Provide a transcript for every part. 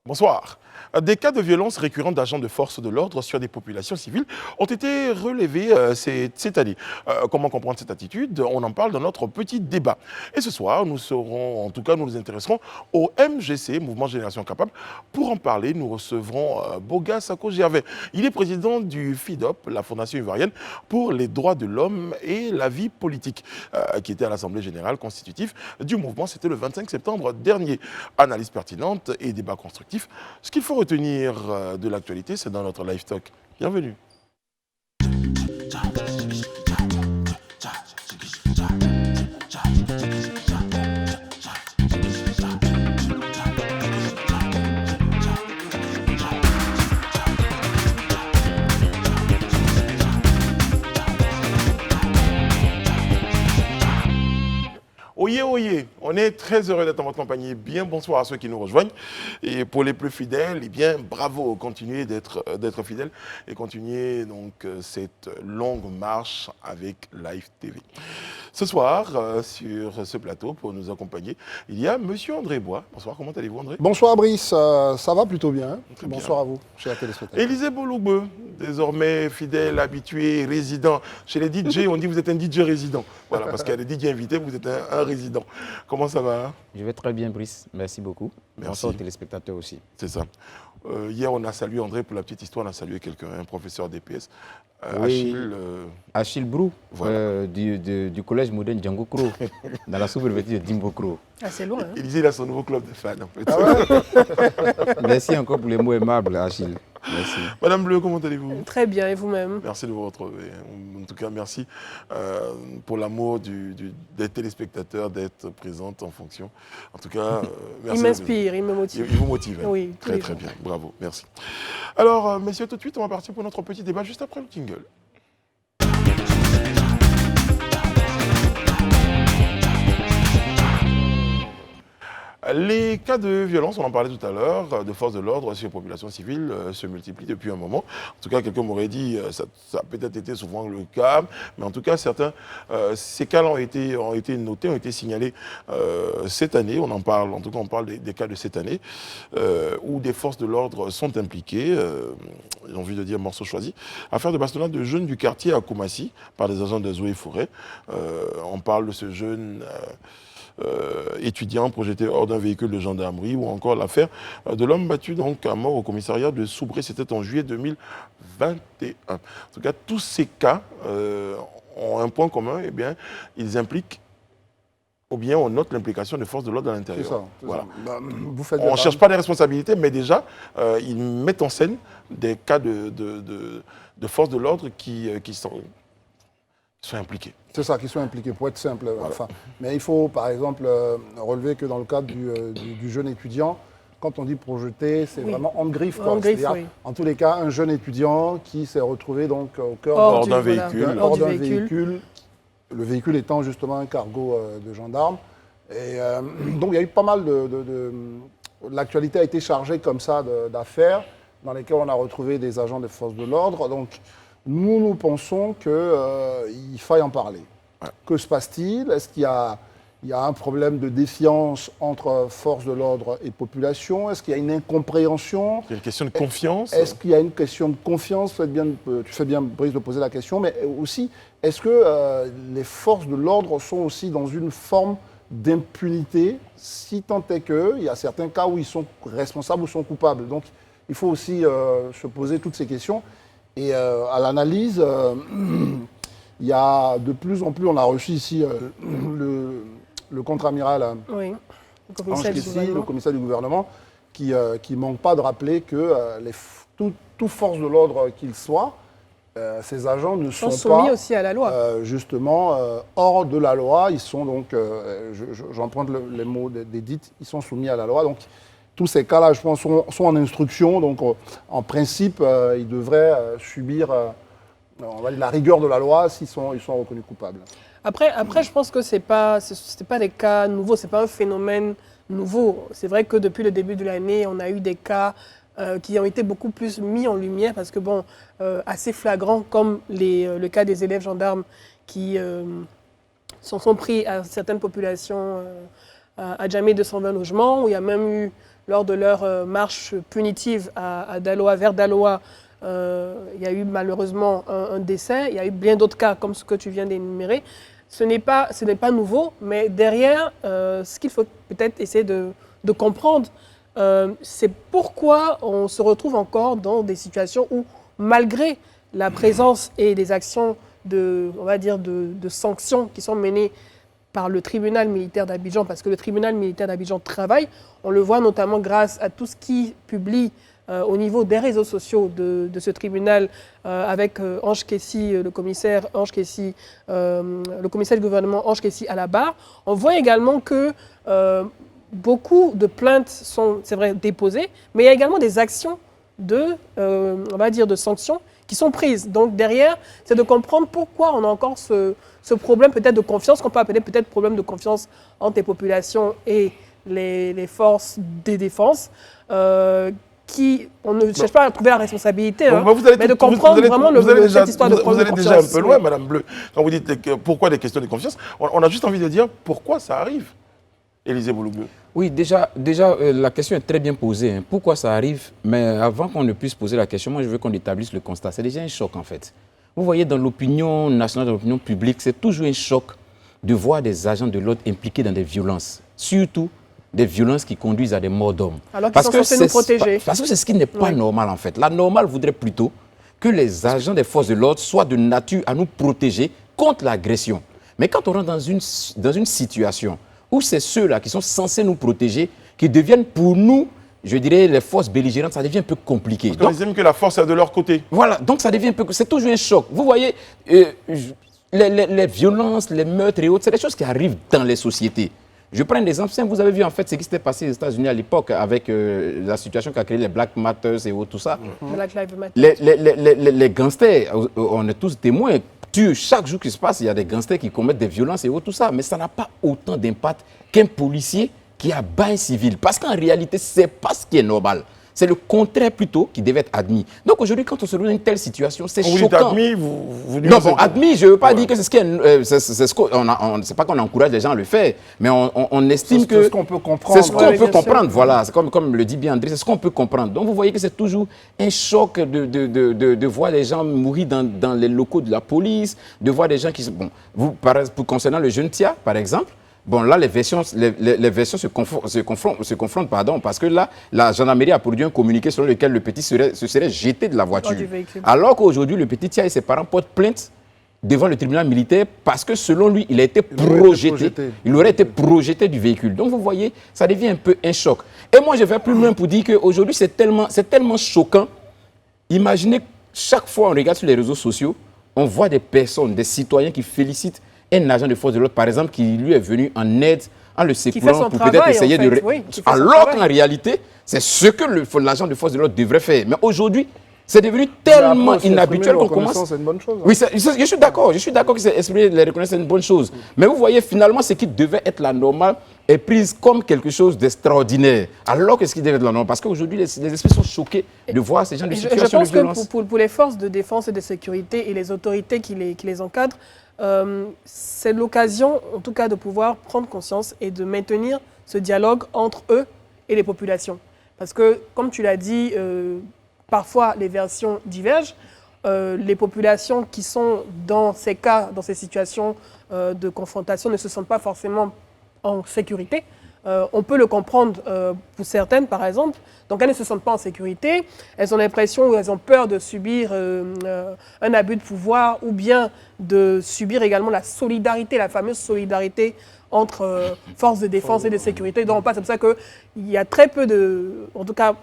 Bonsoir. Des cas de violence récurrents d'agents de force de l'ordre sur des populations civiles ont été relevés cette année. Comment comprendre cette attitude? On en parle dans notre petit débat. Et ce soir, nous nous intéresserons au MGC, Mouvement Génération Capable. Pour en parler, nous recevrons Boga Sako Gervais. Il est président du FIDOP, la Fondation ivoirienne pour les droits de l'homme et la vie politique, qui était à l'Assemblée générale constitutive du mouvement. C'était le 25 septembre dernier. Analyse pertinente et débat constructif. Ce qu'il faut retenir de l'actualité, c'est dans notre live talk. Bienvenue. Oyez, oyez, on est très heureux d'être en votre compagnie. Bien bonsoir à ceux qui nous rejoignent. Et pour les plus fidèles, eh bien bravo, continuez d'être fidèles et continuez donc cette longue marche avec Live TV. Ce soir, sur ce plateau, pour nous accompagner, il y a Monsieur André Bois. Bonsoir, comment allez-vous André? Bonsoir Brice, ça va plutôt bien. Très Bonsoir bien. à vous, chers téléspectateurs. Élisée Boloube, désormais fidèle, habitué, résident. Chez les DJ, on dit que vous êtes un DJ résident. Voilà, parce qu'il y a des DJ invités, vous êtes un résident. Comment ça va hein? Je vais très bien, Brice. Merci beaucoup. Merci. Bonsoir aux téléspectateurs aussi. C'est ça. Hier, on a salué André, pour la petite histoire, on a salué quelqu'un, un professeur d'EPS, Oui. Achille. Achille Brou, Voilà. du collège moderne Django Kro, dans la sous-préfecture de Dimbo Kro. Ah, c'est loin. Hein? Élisée, il a son nouveau club de fans, en fait. Merci encore pour les mots aimables, Achille. Merci. Madame Bleu, comment allez-vous? Très bien, et vous-même? Merci de vous retrouver. En tout cas, merci pour l'amour des téléspectateurs d'être présente en fonction. En tout cas, merci. Il m'inspire, il me motive. Il vous motive. Hein? Oui, tous très les très jours. bien. Bravo, merci. Alors, messieurs, tout de suite, on va partir pour notre petit débat juste après le jingle. Les cas de violence, on en parlait tout à l'heure, de force de l'ordre sur les populations civiles se multiplient depuis un moment. En tout cas, quelqu'un m'aurait dit, ça a peut-être été souvent le cas, mais en tout cas, ces cas-là ont été notés, ont été signalés cette année. On en parle, en tout cas, on parle des cas de cette année, où des forces de l'ordre sont impliquées, j'ai envie de dire morceau choisi, affaire de bastonnade de jeunes du quartier à Koumassi par des agents de Zoé Forêt. On parle de ce jeune... étudiant projeté hors d'un véhicule de gendarmerie, ou encore l'affaire de l'homme battu donc à mort au commissariat de Soubré, c'était en juillet 2021. En tout cas, tous ces cas ont un point commun, eh bien, ils impliquent, ou bien on note l'implication des forces de l'ordre à l'intérieur. C'est ça. Voilà. Bah, vous faites On ne cherche pas des responsabilités, mais déjà, ils mettent en scène des cas de forces de l'ordre qui sont impliqués. C'est ça, qui sont impliqués, pour être simple. Voilà. Enfin, mais il faut, par exemple, relever que dans le cadre du jeune étudiant, quand on dit projeté, c'est Oui. vraiment en griffe. En griffe, C'est-à-dire, oui. en tous les cas, un jeune étudiant qui s'est retrouvé donc, au cœur Hors du- d'un voilà, véhicule. hors du véhicule, le véhicule étant justement un cargo de gendarmes. Et donc il y a eu pas mal l'actualité a été chargée comme ça d'affaires dans lesquelles on a retrouvé des agents des forces de l'ordre. Donc nous pensons qu'il faille en parler. Ouais. Que se passe-t-il? Est-ce qu'il y a un problème de défiance entre forces de l'ordre et population? Est-ce qu'il y a une incompréhension? Il y a une question de confiance. Est-ce qu'il y a une question de confiance? Tu fais bien, Brice, de poser la question, mais aussi, est-ce que les forces de l'ordre sont aussi dans une forme d'impunité, si tant est qu'il y a certains cas où ils sont responsables ou sont coupables? Donc, il faut aussi se poser toutes ces questions. Et à l'analyse, il y a de plus en plus, on a reçu ici le contre-amiral Oui. Le Ange commissaire du Kessi, le gouvernement. commissaire du gouvernement, qui ne manque pas de rappeler que tout force de l'ordre qu'il soit, ces agents ne Sont sont soumis pas aussi à la loi. justement hors de la loi. Ils sont donc, j'emprunte les mots d'Edith, ils sont soumis à la loi. Donc tous ces cas-là, je pense, sont en instruction. Donc en principe, ils devraient subir on va dire, la rigueur de la loi s'ils sont reconnus coupables. Après, je pense que c'est pas des cas nouveaux, c'est pas un phénomène nouveau. C'est vrai que depuis le début de l'année, on a eu des cas qui ont été beaucoup plus mis en lumière parce que, bon, assez flagrants, comme le cas des élèves gendarmes qui sont pris à certaines populations à Djamé 220 logements, où il y a même eu lors de leur marche punitive à Daloa, vers Daloa, il y a eu malheureusement un décès. Il y a eu bien d'autres cas comme ce que tu viens d'énumérer. Ce n'est pas nouveau, mais derrière, ce qu'il faut peut-être essayer de comprendre, c'est pourquoi on se retrouve encore dans des situations où, malgré la présence et des actions on va dire de sanctions qui sont menées par le tribunal militaire d'Abidjan, parce que le tribunal militaire d'Abidjan travaille, on le voit notamment grâce à tout ce qui publie au niveau des réseaux sociaux de ce tribunal, avec Ange Kessi, le commissaire Ange Kessi, le commissaire du gouvernement Ange Kessi à la barre. On voit également que beaucoup de plaintes sont, c'est vrai, déposées, mais il y a également des actions on va dire de sanctions qui sont prises. Donc derrière, c'est de comprendre pourquoi on a encore ce problème peut-être de confiance, qu'on peut appeler peut-être problème de confiance entre les populations et les forces de défense, on ne cherche pas à trouver la responsabilité, mais de comprendre vraiment cette histoire de problème de confiance. Vous allez déjà un peu loin, Madame Bleu, quand vous dites pourquoi des questions de confiance. On a juste envie de dire pourquoi ça arrive, Élisée Boulouglou. Oui, déjà la question est très bien posée. Hein. Pourquoi ça arrive? Mais avant qu'on ne puisse poser la question, moi je veux qu'on établisse le constat. C'est déjà un choc en fait. Vous voyez, dans l'opinion nationale, dans l'opinion publique, c'est toujours un choc de voir des agents de l'ordre impliqués dans des violences. Surtout des violences qui conduisent à des morts d'hommes. Alors qu'ils sont censés nous protéger. Parce que c'est ce qui n'est pas normal en fait. La normale voudrait plutôt que les agents des forces de l'ordre soient de nature à nous protéger contre l'agression. Mais quand on rentre dans une situation où c'est ceux-là qui sont censés nous protéger, qui deviennent pour nous, je dirais, les forces belligérantes, ça devient un peu compliqué. Parce qu'on estime que la force est de leur côté. Voilà, donc ça devient un peu... C'est toujours un choc. Vous voyez, les violences, les meurtres et autres, c'est des choses qui arrivent dans les sociétés. Je prends un exemple simple. Vous avez vu en fait ce qui s'était passé aux États-Unis à l'époque avec la situation qu'a créé les Black Matters et autres, tout ça. Black Lives Matter. Les gangsters, on est tous témoins. Chaque jour qui se passe, il y a des gangsters qui commettent des violences et autres, tout ça. Mais ça n'a pas autant d'impact qu'un policier qui abat un civil. Parce qu'en réalité, ce n'est pas ce qui est normal. C'est le contraire plutôt qui devait être admis. Donc aujourd'hui, quand on se trouve dans une telle situation, c'est choquant. Vous dites admis, vous non, bon, admis, je ne veux pas dire que c'est ce qui est... C'est pas qu'on encourage les gens à le faire, mais on estime que... C'est ce qu'on peut comprendre. C'est ce qu'on peut comprendre, voilà. C'est comme le dit bien André, c'est ce qu'on peut comprendre. Donc vous voyez que c'est toujours un choc de voir les gens mourir dans les locaux de la police, de voir des gens qui... Bon, concernant le jeune Tia, par exemple, bon, là, les versions se confrontent, parce que là, la gendarmerie a produit un communiqué selon lequel le petit se serait jeté de la voiture. Alors qu'aujourd'hui, le petit Tia et ses parents portent plainte devant le tribunal militaire parce que selon lui, il aurait été projeté du véhicule. Donc vous voyez, ça devient un peu un choc. Et moi, je vais plus loin pour dire qu'aujourd'hui, c'est tellement choquant. Imaginez, chaque fois on regarde sur les réseaux sociaux, on voit des personnes, des citoyens qui félicitent un agent de force de l'ordre, par exemple, qui lui est venu en aide, en le sécurant pour peut-être essayer de... Alors qu'en réalité, c'est ce que l'agent de force de l'ordre devrait faire. Mais aujourd'hui, c'est devenu tellement inhabituel qu'on commence... C'est une bonne chose. Oui, je suis d'accord que exprimer les reconnaissances, c'est une bonne chose. Mais vous voyez, finalement, ce qui devait être la normale est prise comme quelque chose d'extraordinaire. Alors que ce qui devait être la normale, parce qu'aujourd'hui, les esprits sont choqués de voir ces gens de situation de violence. Je pense que pour les forces de défense et de sécurité et les autorités qui les encadrent, c'est l'occasion, en tout cas, de pouvoir prendre conscience et de maintenir ce dialogue entre eux et les populations. Parce que, comme tu l'as dit, parfois les versions divergent. Les populations qui sont dans ces cas, dans ces situations de confrontation, ne se sentent pas forcément en sécurité. On peut le comprendre pour certaines, par exemple. Donc, elles ne se sentent pas en sécurité. Elles ont l'impression ou elles ont peur de subir un abus de pouvoir ou bien de subir également la solidarité, la fameuse solidarité entre forces de défense et de sécurité. Donc, on passe comme ça qu'il y a très peu de... En tout cas,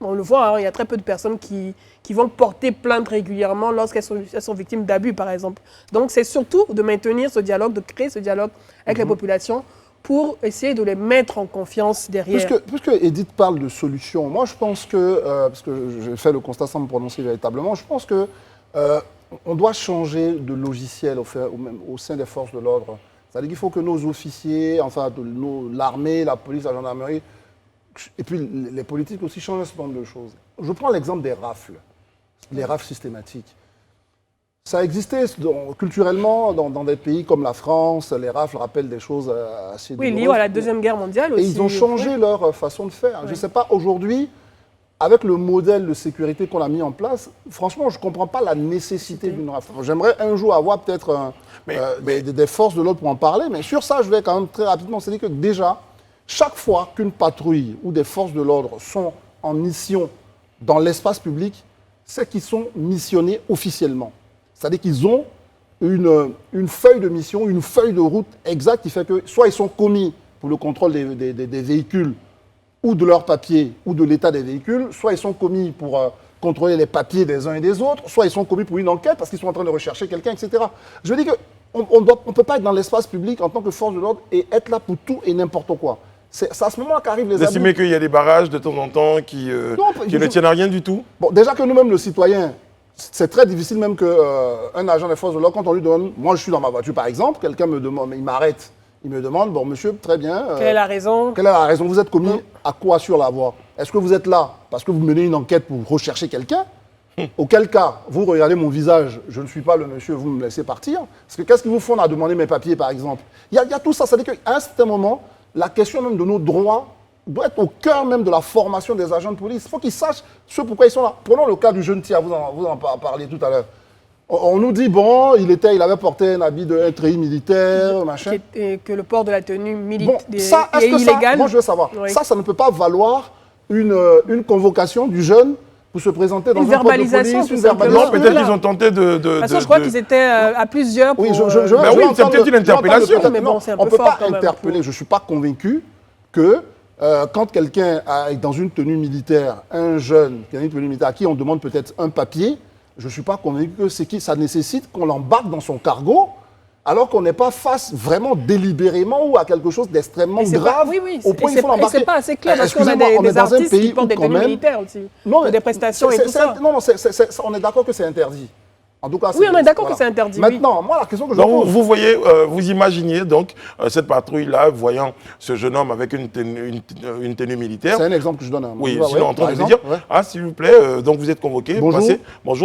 on le voit, il y a très peu de personnes qui vont porter plainte régulièrement lorsqu'elles sont victimes d'abus, par exemple. Donc, c'est surtout de maintenir ce dialogue, de créer ce dialogue avec les populations pour essayer de les mettre en confiance derrière. Puisque Edith parle de solutions, moi je pense que, parce que j'ai fait le constat sans me prononcer véritablement, je pense que on doit changer de logiciel au sein des forces de l'ordre. C'est-à-dire qu'il faut que nos officiers, enfin l'armée, la police, la gendarmerie, et puis les politiques aussi changent un certain nombre de choses. Je prends l'exemple des rafles, les rafles systématiques. Ça existait culturellement dans des pays comme la France, les rafles rappellent des choses assez Oui, douloureuses. lié à la Deuxième Guerre mondiale aussi. Et ils ont changé leur façon de faire. Je ne sais pas, aujourd'hui, avec le modèle de sécurité qu'on a mis en place, franchement, je ne comprends pas la nécessité d'une rafle. J'aimerais un jour avoir peut-être des forces de l'ordre pour en parler, mais sur ça, je vais quand même très rapidement. C'est-à-dire que déjà, chaque fois qu'une patrouille ou des forces de l'ordre sont en mission dans l'espace public, c'est qu'ils sont missionnés officiellement. C'est-à-dire qu'ils ont une feuille de mission, une feuille de route exacte qui fait que soit ils sont commis pour le contrôle des véhicules ou de leurs papiers ou de l'état des véhicules, soit ils sont commis pour contrôler les papiers des uns et des autres, soit ils sont commis pour une enquête parce qu'ils sont en train de rechercher quelqu'un, etc. Je dis qu'on ne peut pas être dans l'espace public en tant que force de l'ordre et être là pour tout et n'importe quoi. C'est à ce moment qu'arrivent les abus. Vous estimez qu'il y a des barrages de temps en temps qui ne tiennent à rien du tout? Bon, déjà que nous-mêmes, le citoyen, c'est très difficile même qu'un agent des forces de l'ordre, quand on lui demande, moi je suis dans ma voiture par exemple, quelqu'un me demande, il m'arrête, il me demande, bon monsieur, très bien. Quelle est la raison? Quelle est la raison? Vous êtes commis à quoi sur la voie? Est-ce que vous êtes là parce que vous menez une enquête pour rechercher quelqu'un? Auquel cas, vous regardez mon visage, je ne suis pas le monsieur, vous me laissez partir. Parce que qu'est-ce qu'ils vous font à demander mes papiers par exemple? Il y a tout ça, c'est-à-dire qu'à un certain moment, la question même de nos droits doit être au cœur même de la formation des agents de police. Il faut qu'ils sachent ce pourquoi ils sont là. Prenons le cas du jeune tir, vous en parliez tout à l'heure. On nous dit, bon, il avait porté un habit de treillis militaire, machin. Et que le port de la tenue Bon, ça, est illégal. Moi, je veux savoir. Oui. Ça ne peut pas valoir une convocation du jeune pour se présenter dans un poste de police, une verbalisation. Non, peut-être qu'ils ont tenté de... Parce que je crois qu'ils étaient à plusieurs pour... Oui, c'est peut-être une interpellation. Mais bon, c'est un on peu ne peut fort pas quand même. interpeller. Je ne suis pas convaincu que quand quelqu'un est dans une tenue militaire, un jeune qui a une tenue militaire à qui on demande peut-être un papier, je ne suis pas convaincu que ça nécessite qu'on l'embarque dans son cargo, alors qu'on n'est pas face vraiment délibérément ou à quelque chose d'extrêmement grave. Au point où il faut l'embarquer. Et c'est pas assez clair parce qu'on a des artistes qui portent des tenues militaires aussi, des prestations et tout ça. Non, on est d'accord que c'est interdit. En tout cas, oui, on est d'accord que c'est interdit. Maintenant, moi, la question que je donc, pose... vous voyez, vous imaginez donc cette patrouille-là, voyant ce jeune homme avec une tenue militaire. C'est un exemple que je donne. Oui, sinon en train de dire, s'il vous plaît, donc vous êtes convoqué,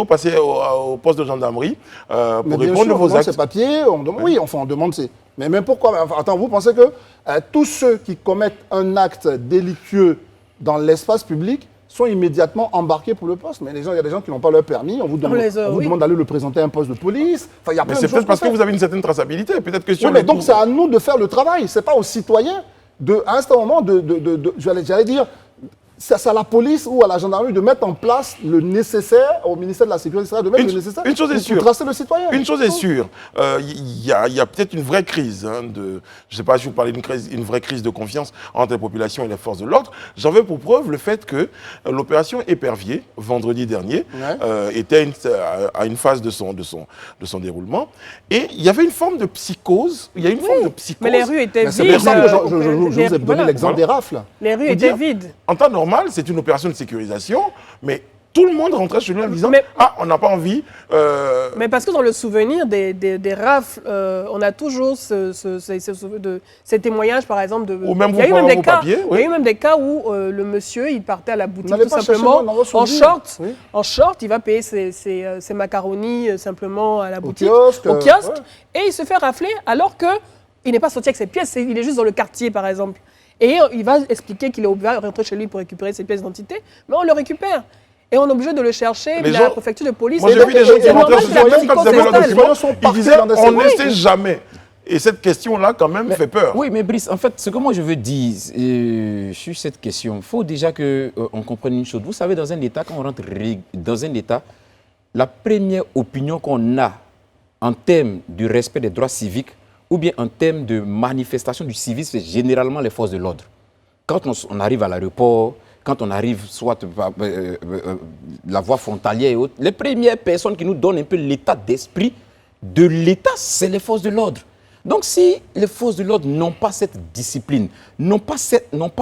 passez au poste de gendarmerie pour répondre à vos actes. Ces papiers, on demande, oui, enfin on demande ces... Mais même pourquoi? Attends, vous pensez que tous ceux qui commettent un acte délictueux dans l'espace public sont immédiatement embarqués pour le poste. Mais il y a des gens qui n'ont pas leur permis, on vous demande d'aller le présenter à un poste de police. Enfin, il y a plein de choses. Mais c'est peut-être parce que vous avez une certaine traçabilité. Peut-être que sur mais donc c'est à nous de faire le travail. Ce n'est pas aux citoyens, à un certain moment, j'allais dire, c'est à la police ou à la gendarmerie de mettre en place le nécessaire, au ministère de la Sécurité, de mettre le nécessaire pour tracer le citoyen. Une chose est sûre, il y a peut-être une vraie crise, je ne sais pas si vous parlez d'une vraie crise de confiance entre la population et les forces de l'ordre. J'en veux pour preuve le fait que l'opération Épervier, vendredi dernier, était à une phase de son déroulement. Et il y avait une forme de psychose. Il y a une forme de psychose. Mais les rues étaient vides. C'est pour ça que je vous ai donné l'exemple des rafles. Les rues étaient vides. En temps normal, c'est une opération de sécurisation, mais tout le monde rentrait chez lui en disant on n'a pas envie. Mais parce que dans le souvenir des rafles, on a toujours ces témoignages, par exemple. Ou même vous prenez vos papiers. Il y a eu même des cas où le monsieur, il partait à la boutique tout simplement en short, il va payer ses macaronis simplement à la boutique, au kiosque, et il se fait rafler alors qu'il n'est pas sorti avec ses pièces, il est juste dans le quartier, par exemple. Et il va expliquer qu'il va rentrer chez lui pour récupérer ses pièces d'identité, mais on le récupère. Et on est obligé de le chercher, la préfecture de police. Moi, j'ai vu des gens qui rentraient chez eux quand ils avaient leur document, ils disaient on ne sait jamais. Et cette question-là, quand même, fait peur. Oui, mais Brice, en fait, ce que moi je veux dire sur cette question, il faut déjà qu'on comprenne une chose. Vous savez, dans un État, quand on rentre dans un État, la première opinion qu'on a en termes du respect des droits civiques, ou bien en termes de manifestation du civisme, c'est généralement les forces de l'ordre. Quand on arrive à l'aéroport, quand on arrive soit la voie frontalière et autres, les premières personnes qui nous donnent un peu l'état d'esprit de l'État, c'est les forces de l'ordre. Donc si les forces de l'ordre n'ont pas cette discipline, n'ont pas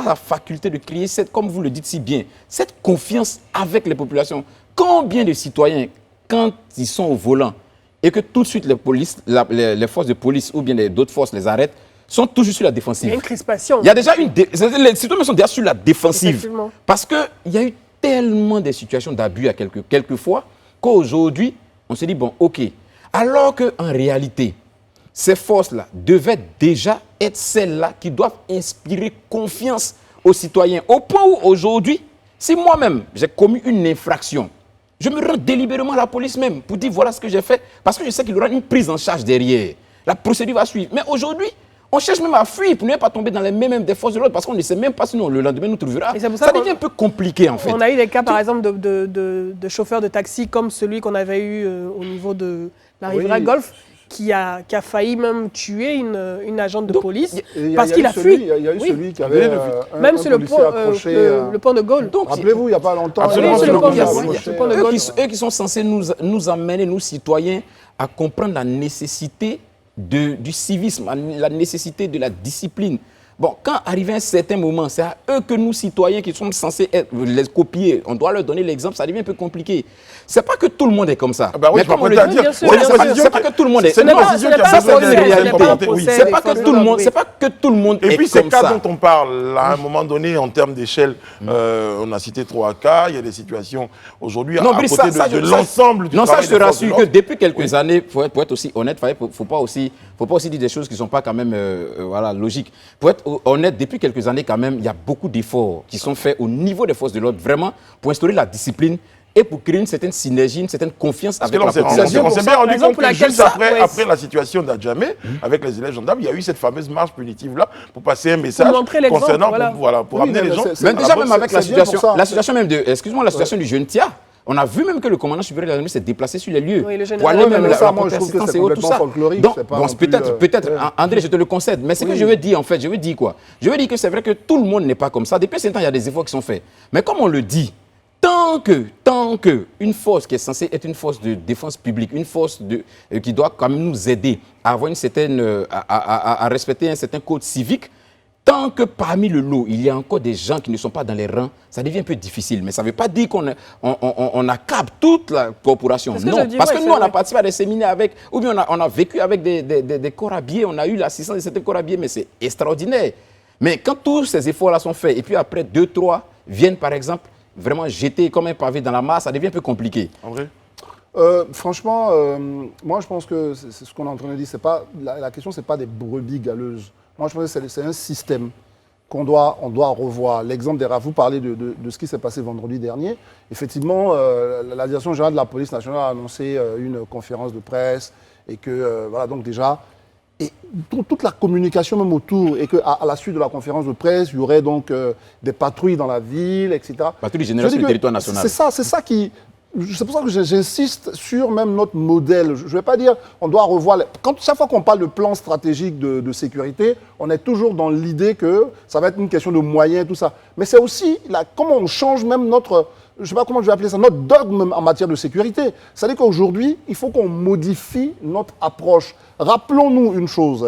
la faculté de créer, comme vous le dites si bien, cette confiance avec les populations, combien de citoyens, quand ils sont au volant, et que tout de suite les forces de police ou bien d'autres forces les arrêtent, sont toujours sur la défensive. Il y a une crispation. Il y a déjà les citoyens sont déjà sur la défensive. Parce qu'il y a eu tellement de situations d'abus quelquefois qu'aujourd'hui, on se dit, bon, ok, Alors qu'en réalité, ces forces-là devaient déjà être celles-là qui doivent inspirer confiance aux citoyens. Au point où aujourd'hui, si moi-même j'ai commis une infraction, je me rends délibérément à la police même pour dire voilà ce que j'ai fait, parce que je sais qu'il y aura une prise en charge derrière. La procédure va suivre. Mais aujourd'hui, on cherche même à fuir pour ne pas tomber dans les mains même des forces de l'ordre parce qu'on ne sait même pas sinon le lendemain nous trouvera. Ça devient un peu compliqué en fait. On a eu des cas par exemple de chauffeurs de taxi comme celui qu'on avait eu au niveau de la Riviera Golf qui a failli même tuer une agente de police parce qu'il a fui. Il y a eu celui qui avait même sur le pont de Gaulle. Rappelez-vous, il n'y a pas longtemps. Absolument, sur le pont de Gaulle. Eux qui sont censés nous amener, nous citoyens, à comprendre la nécessité du civisme, la nécessité de la discipline. Bon, quand arrive un certain moment, c'est à eux que nous, citoyens, qui sommes censés les copier, on doit leur donner l'exemple, ça devient un peu compliqué. C'est pas que tout le monde est comme ça. Ah bah oui, mais comme on le dit, c'est pas que tout le monde est comme ça. C'est pas que tout le monde est comme ça. Et puis ces cas dont on parle, à un moment donné, en termes d'échelle, on a cité 3 cas, il y a des situations aujourd'hui à côté de l'ensemble du travail. Non, ça je te rassure que depuis quelques années, pour être aussi honnête, il ne faut pas aussi dire des choses qui ne sont pas quand même logiques. Pour être honnête, depuis quelques années quand même, il y a beaucoup d'efforts qui sont faits au niveau des forces de l'ordre, vraiment, pour instaurer la discipline et pour créer une certaine synergie, une certaine confiance avec la population. On s'est bien rendu compte que juste après la situation d'Adjamé, avec les élèves gendarmes, il y a eu cette fameuse marche punitive-là pour passer un message concernant, pour amener les gens. Mais déjà même avec la situation même de, excuse-moi, la situation du jeune Tia, on a vu même que le commandant supérieur de la gendarmerie s'est déplacé sur les lieux. Oui, pour aller même moi je trouve que c'est complètement folklorique. Donc, peut-être, André, je te le concède. Mais ce que je veux dire, en fait, je veux dire quoi? Je veux dire que c'est vrai que tout le monde n'est pas comme ça. Depuis ce temps, il y a des efforts qui sont faits. Mais comme on le dit, tant que une force qui est censée être une force de défense publique, une force qui doit quand même nous aider à avoir une certaine, à respecter un certain code civique, tant que parmi le lot, il y a encore des gens qui ne sont pas dans les rangs, ça devient un peu difficile. Mais ça ne veut pas dire qu'on accable toute la corporation. Non, parce que nous, on a participé à des séminaires avec, ou bien on a vécu avec des corps habillés, on a eu l'assistance de certains corps habillés, mais c'est extraordinaire. Mais quand tous ces efforts-là sont faits, et puis après 2, 3 viennent par exemple vraiment jeter comme un pavé dans la masse, ça devient un peu compliqué. En vrai franchement, moi je pense que c'est ce qu'on est en train de dire. La question, ce n'est pas des brebis galeuses. Moi, je pense que c'est un système on doit revoir. L'exemple des RAF, vous parlez de ce qui s'est passé vendredi dernier. Effectivement, la direction générale de la police nationale a annoncé une conférence de presse et que, voilà, donc déjà, et toute la communication même autour, et qu'à la suite de la conférence de presse, il y aurait donc des patrouilles dans la ville, etc. Patrouilles générales sur le territoire national. C'est ça qui... C'est pour ça que j'insiste sur même notre modèle. Je ne vais pas dire on doit revoir... Chaque fois qu'on parle de plan stratégique de sécurité, on est toujours dans l'idée que ça va être une question de moyens, tout ça. Mais c'est aussi comment on change même notre... Je ne sais pas comment je vais appeler ça, notre dogme en matière de sécurité. C'est-à-dire qu'aujourd'hui, il faut qu'on modifie notre approche. Rappelons-nous une chose,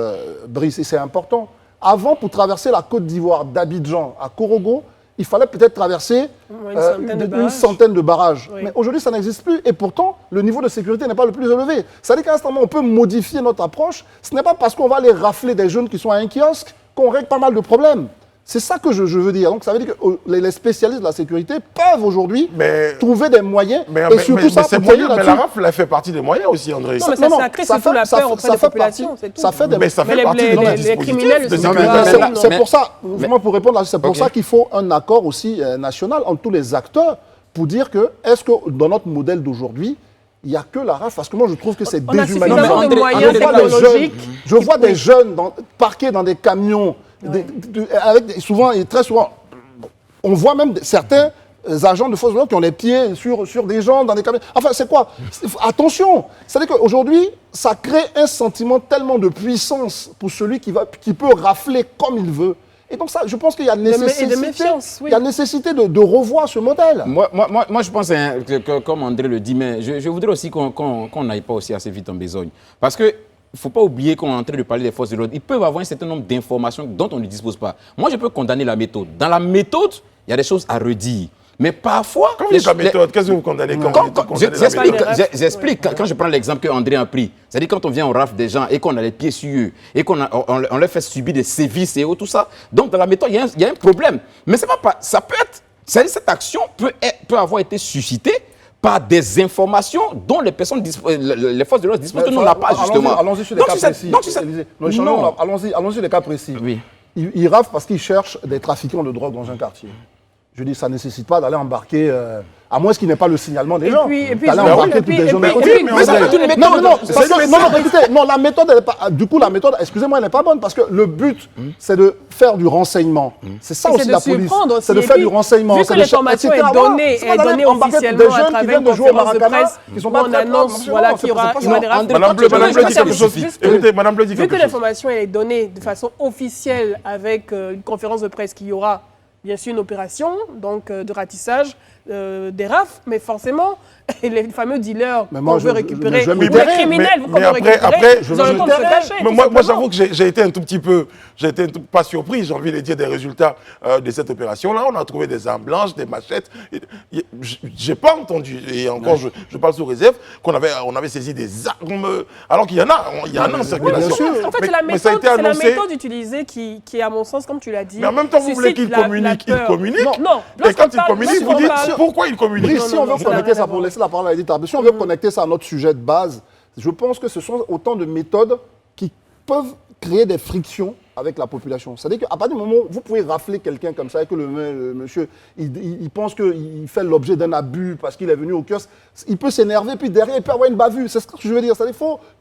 Brice, et c'est important. Avant, pour traverser la Côte d'Ivoire d'Abidjan à Korogo, il fallait peut-être traverser une centaine de barrages. Oui. Mais aujourd'hui, ça n'existe plus. Et pourtant, le niveau de sécurité n'est pas le plus élevé. C'est-à-dire qu'à un instant, on peut modifier notre approche. Ce n'est pas parce qu'on va aller rafler des jeunes qui sont à un kiosque qu'on règle pas mal de problèmes. C'est ça que je veux dire. Donc ça veut dire que les spécialistes de la sécurité peuvent aujourd'hui trouver des moyens. Mais la rafle fait partie des moyens aussi, André. Non, mais ça crée surtout la peur auprès des populations. Ça fait mais ça fait partie de les criminels. C'est pour ça, pour répondre à ça, c'est pour ça qu'il faut un accord aussi national entre tous les acteurs pour dire que, est-ce que dans notre modèle d'aujourd'hui, il n'y a que la RAF, parce que moi je trouve que c'est déshumanisant. Je vois des jeunes parqués dans des camions, très souvent, on voit même certains agents de force de l'ordre qui ont les pieds sur des gens dans des camions. Enfin, c'est quoi? Attention! C'est-à-dire qu'aujourd'hui, ça crée un sentiment tellement de puissance pour celui qui peut rafler comme il veut. Et donc ça, je pense qu'il y a nécessité de revoir ce modèle. Moi je pense que, comme André le dit, mais je voudrais aussi qu'on n'aille pas aussi assez vite en besogne. Parce que il ne faut pas oublier qu'on est en train de parler des forces de l'ordre. Ils peuvent avoir un certain nombre d'informations dont on ne dispose pas. Moi, je peux condamner la méthode. Dans la méthode, il y a des choses à redire. Mais parfois... Quand vous dites la méthode, qu'est-ce que vous condamnez J'explique quand je prends l'exemple qu'André a pris. C'est-à-dire quand on vient, on rafle des gens et qu'on a les pieds sur eux et qu'on leur fait subir des sévices et tout ça. Donc, dans la méthode, il y a un problème. Mais c'est pas... Ça peut être... C'est-à-dire cette action peut avoir été suscitée par des informations dont les personnes les forces de l'ordre disposent que nous n'avons pas justement. Allons-y sur des cas précis. Élisée, Allons-y sur des cas précis. Oui. Ils raflent parce qu'ils cherchent des trafiquants de drogue dans un quartier. Je dis, ça ne nécessite pas d'aller embarquer, à moins qu'il n'y ait pas le signalement des gens. D'aller embarquer toutes les gens de côté. Non, la méthode, elle est pas. Du coup, la méthode, excusez-moi, elle n'est pas bonne parce que le but, c'est de faire du renseignement. C'est ça aussi la police. C'est de faire du renseignement. Vu que l'information est donnée officiellement à travers une conférence de presse, on annonce qu'il y aura des rafles. Madame Bleu dit quelque chose. Écoutez, Madame Bleu dit quelque chose. Vu que l'information est donnée de façon officielle avec une conférence de presse qu'il y aura, bien sûr, une opération donc, de ratissage des rafles, mais forcément, les fameux dealers qu'on veut récupérer, les criminels qu'on veut récupérer, ils ont le temps de se cacher. Moi, j'avoue que j'ai été un tout petit peu, pas surpris, j'ai envie de dire, des résultats de cette opération-là. On a trouvé des armes blanches, des machettes. J'ai pas entendu, et encore, je parle sous réserve, qu'on avait saisi des armes, alors qu'il y en a en circulation. En fait, c'est la méthode utilisée qui est, à mon sens, comme tu l'as dit. Mais en même temps, vous voulez qu'il communique. Il communique. Non. Et quand il communique, vous dites pourquoi il communique. Si on veut connecter ça, pour laisser la parole à Edith Arbé, si on veut connecter ça à notre sujet de base, je pense que ce sont autant de méthodes qui peuvent créer des frictions avec la population. C'est-à-dire qu'à partir du moment où vous pouvez rafler quelqu'un comme ça et que le monsieur, il pense qu'il fait l'objet d'un abus parce qu'il est venu au kiosque, il peut s'énerver, puis derrière, il peut avoir une bavure. C'est ce que je veux dire.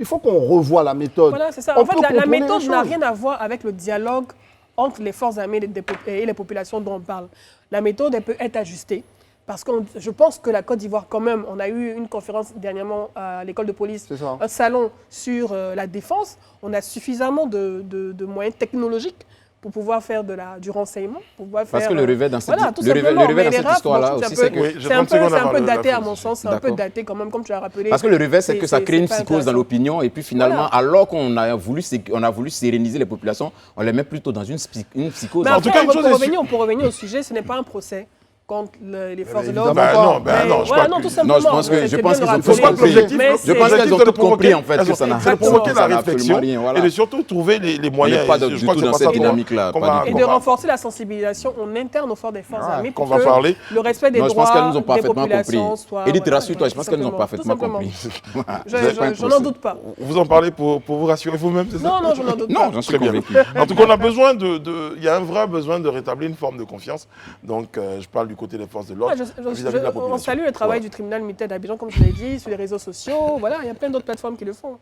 Il faut qu'on revoie la méthode. Voilà, c'est ça. En fait, la méthode n'a rien à voir avec le dialogue entre les forces armées et les populations dont on parle. La méthode, elle peut être ajustée. Parce que je pense que la Côte d'Ivoire, quand même, on a eu une conférence dernièrement à l'école de police, un salon sur la défense. On a suffisamment de moyens technologiques pour pouvoir faire du renseignement. Parce que le revers dans cette, cette histoire-là aussi, c'est que... C'est un peu daté à mon sens, c'est un peu daté quand même, comme tu as rappelé. Parce que le revers, c'est que ça crée une psychose dans l'opinion et puis finalement, alors qu'on a voulu séréniser les populations, on les met plutôt dans une psychose. Mais en tout cas, pour revenir au sujet, ce n'est pas un procès contre les forces de l'ordre. Je pense qu'ils ont tous compris. Je pense qu'elles ont tout compris, en fait, que ça n'a provoqué la réflexion et de surtout trouver les moyens. Pas du tout dans cette dynamique-là. Et de renforcer la sensibilisation en interne au fort des forces armées pour que le respect des droits des populations soit... Je pense qu'elles nous ont parfaitement compris. Edith, rassure-toi, je pense qu'elles nous ont parfaitement compris. Je n'en doute pas. Vous en parlez pour vous rassurer vous-même, c'est ça? Non, je n'en doute pas. Non, j'en suis convaincu. En tout cas, on a besoin il y a un vrai besoin de rétablir une forme de confiance. Donc, je parle du côté des forces de l'ordre vis-à-vis de la population. On salue le travail du tribunal militaire d'Abidjan, comme je l'ai dit, sur les réseaux sociaux. Voilà, il y a plein d'autres plateformes qui le font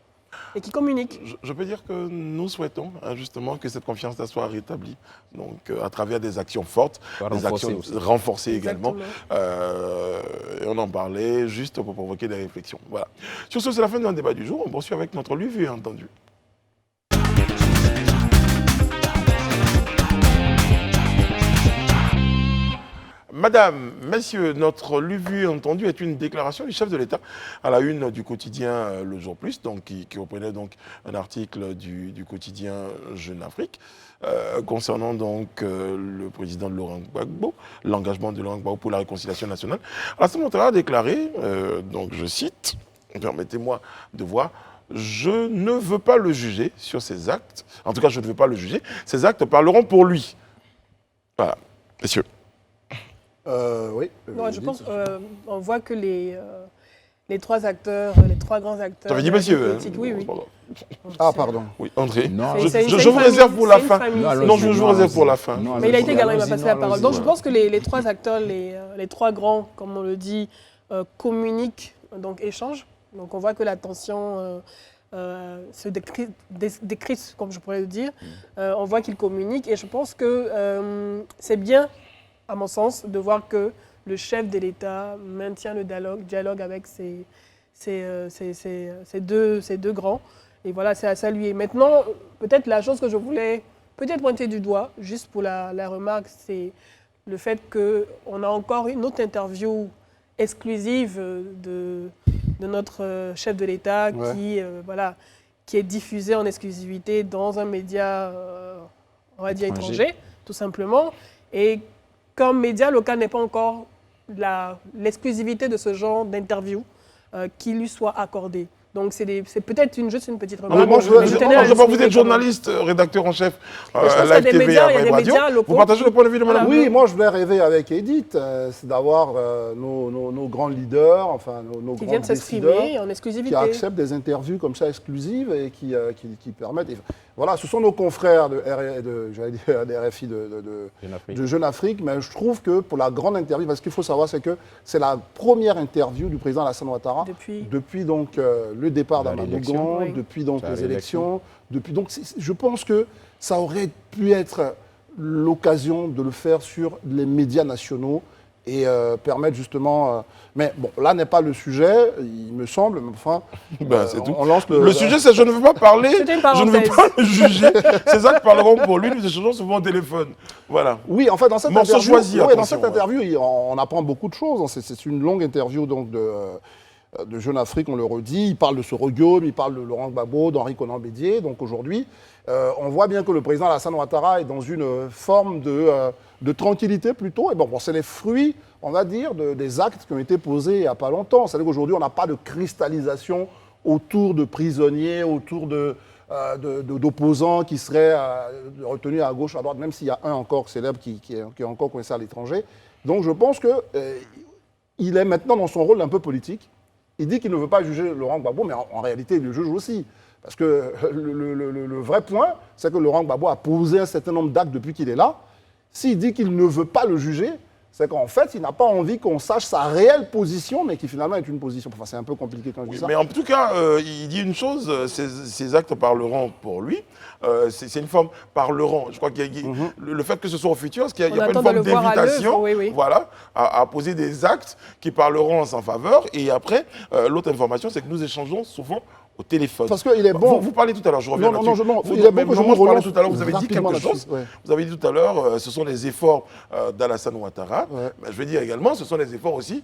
et qui communiquent. Je peux dire que nous souhaitons justement que cette confiance soit rétablie, donc à travers des actions fortes, des actions renforcées également. Et on en parlait juste pour provoquer des réflexions. Voilà. Sur ce, c'est la fin de notre débat du jour. On poursuit avec notre lu, vu et entendu. Madame, messieurs, notre lu, vu et entendu est une déclaration du chef de l'État à la une du quotidien Le Jour Plus, donc, qui reprenait donc un article du quotidien Jeune Afrique concernant donc le président de Laurent Gbagbo, l'engagement de Laurent Gbagbo pour la réconciliation nationale. Alassane Ouattara a déclaré, donc je cite, permettez-moi de voir, je ne veux pas le juger sur ses actes, en tout cas je ne veux pas le juger, ses actes parleront pour lui. Voilà, messieurs. Oui. Non, je pense on voit que les trois acteurs, les trois grands acteurs. Tu avais dit monsieur. Oui. Ah, pardon. Oui, André. Non, je vous réserve pour la fin. Non, je vous réserve pour la fin. Mais il a été également, il m'a passé la parole. Donc je pense que les trois acteurs, les trois grands, comme on le dit, communiquent, donc échangent. Donc on voit que la tension se décrypte, comme je pourrais le dire. On voit qu'ils communiquent et je pense que c'est bien, à mon sens, de voir que le chef de l'État maintient le dialogue avec ces deux grands. Et voilà, c'est à saluer. Maintenant, peut-être la chose que je voulais pointer du doigt, juste pour la remarque, c'est le fait qu'on a encore une autre interview exclusive de notre chef de l'État qui est diffusée en exclusivité dans un média, on va dire étranger, tout simplement. Et comme média local n'est pas encore l'exclusivité de ce genre d'interview qui lui soit accordée. Donc c'est peut-être juste une petite Non, remarque. mais moi, je tenais à je vois que vous souligner êtes journaliste, rédacteur en chef je pense qu'il y a Live des TV médias, il y a à des Radio. médias locaux Vous partagez le point de vue de Voilà. Mme Oui, moi je voulais rêver avec Edith, c'est d'avoir nos grands leaders, enfin nos qui grands viennent décideurs, s'exprimer en qui exclusivité. acceptent des interviews comme ça exclusives et qui permettent. Voilà, ce sont nos confrères des RFI de Jeune Afrique, mais je trouve que pour la grande interview, parce qu'il faut savoir, c'est que c'est la première interview du président Alassane Ouattara depuis donc le départ d'Amadou Gon, oui. depuis donc La les élections, donc je pense que ça aurait pu être l'occasion de le faire sur les médias nationaux et permettre justement... mais bon, là n'est pas le sujet, il me semble, mais enfin, c'est tout. on lance Le sujet, c'est je ne veux pas parler, C'était une je ne veux parenthèse. pas le juger. Ces actes parleront pour lui, nous échangeons souvent au téléphone. Voilà. Oui, en fait, dans cette Morceau interview, choisi, dans attention, cette interview, on apprend beaucoup de choses. C'est une longue interview donc, de Jeune Afrique, on le redit. Il parle de ce Guillaume, il parle de Laurent Gbagbo, d'Henri Konan Bédié. Donc aujourd'hui, on voit bien que le président Alassane Ouattara est dans une forme de tranquillité plutôt. Et bon, c'est les fruits, on va dire, des actes qui ont été posés il n'y a pas longtemps. C'est-à-dire qu'aujourd'hui, on n'a pas de cristallisation autour de prisonniers, autour d'opposants qui seraient retenus à gauche, à droite, même s'il y a un encore célèbre qui est encore coincé à l'étranger. Donc je pense qu'il est maintenant dans son rôle un peu politique. Il dit qu'il ne veut pas juger Laurent Gbagbo, mais en réalité, il le juge aussi. Parce que le vrai point, c'est que Laurent Gbagbo a posé un certain nombre d'actes depuis qu'il est là. S'il dit qu'il ne veut pas le juger, c'est qu'en fait, il n'a pas envie qu'on sache sa réelle position, mais qui finalement est une position. Enfin, c'est un peu compliqué quand je dis ça. Mais en tout cas, il dit une chose, ces actes parleront pour lui. C'est une forme parleront. Je crois qu'il y a le fait que ce soit au futur, parce qu'il n'y a pas une forme d'invitation voilà, à poser des actes qui parleront en sa faveur. Et après, l'autre information, c'est que nous échangeons souvent au téléphone. Parce qu'il est bon. Vous parlez tout à l'heure, je reviens là-dessus. Il est bon que je vous relance tout à l'heure, vous avez dit quelque chose. Ouais. Vous avez dit tout à l'heure, ce sont les efforts d'Alassane Ouattara. Ouais. Mais je veux dire également, ce sont les efforts aussi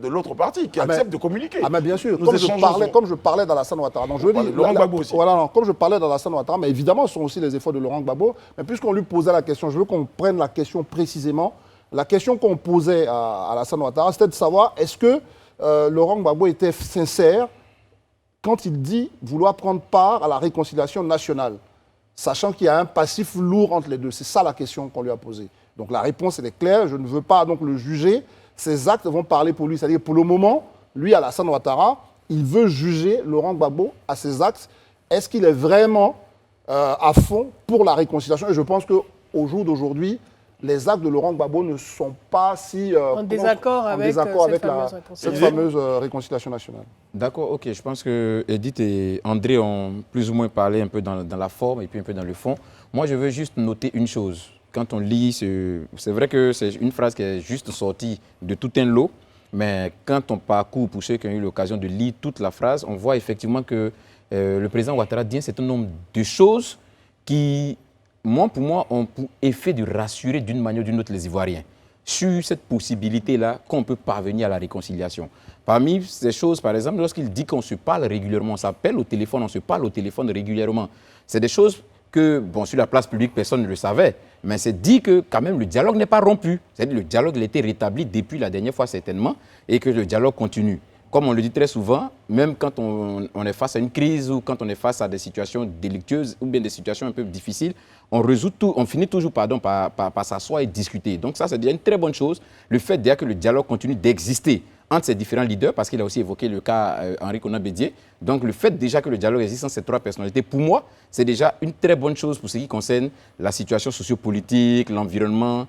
de l'autre parti qui accepte de communiquer. Ah mais bien sûr, Nous comme je parlais d'Alassane Ouattara. Donc je dis Laurent Gbagbo aussi. Voilà, non, comme je parlais d'Alassane Ouattara, mais évidemment, ce sont aussi les efforts de Laurent Gbagbo. Mais puisqu'on lui posait la question, je veux qu'on prenne la question précisément. La question qu'on posait à Alassane Ouattara, c'était de savoir est-ce que Laurent Gbagbo était sincère quand il dit vouloir prendre part à la réconciliation nationale, sachant qu'il y a un passif lourd entre les deux. C'est ça la question qu'on lui a posée. Donc la réponse, elle est claire, je ne veux pas donc le juger. Ses actes vont parler pour lui. C'est-à-dire pour le moment, lui, Alassane Ouattara, il veut juger Laurent Gbagbo à ses actes. Est-ce qu'il est vraiment à fond pour la réconciliation? Et je pense qu'au jour d'aujourd'hui, les actes de Laurent Gbagbo ne sont pas si en désaccord avec cette fameuse réconciliation nationale. D'accord, ok. Je pense que Edith et André ont plus ou moins parlé un peu dans la forme et puis un peu dans le fond. Moi, je veux juste noter une chose. Quand on lit, c'est vrai que c'est une phrase qui est juste sortie de tout un lot, mais quand on parcourt, pour ceux qui ont eu l'occasion de lire toute la phrase, on voit effectivement que le président Ouattara dit un certain nombre de choses qui, pour moi, ont pour effet de rassurer d'une manière ou d'une autre les Ivoiriens sur cette possibilité-là qu'on peut parvenir à la réconciliation. Parmi ces choses, par exemple, lorsqu'il dit qu'on se parle régulièrement, on s'appelle au téléphone, on se parle au téléphone régulièrement, c'est des choses que, bon, sur la place publique, personne ne le savait, mais c'est dit que quand même le dialogue n'est pas rompu. C'est-à-dire que le dialogue a été rétabli depuis la dernière fois certainement et que le dialogue continue. Comme on le dit très souvent, même quand on est face à une crise ou quand on est face à des situations délictueuses ou bien des situations un peu difficiles, on finit toujours par s'asseoir et discuter. Donc ça, c'est déjà une très bonne chose. Le fait déjà que le dialogue continue d'exister entre ces différents leaders, parce qu'il a aussi évoqué le cas Henri Konan Bédié. Donc le fait déjà que le dialogue existe entre ces trois personnalités, pour moi, c'est déjà une très bonne chose pour ce qui concerne la situation sociopolitique, l'environnement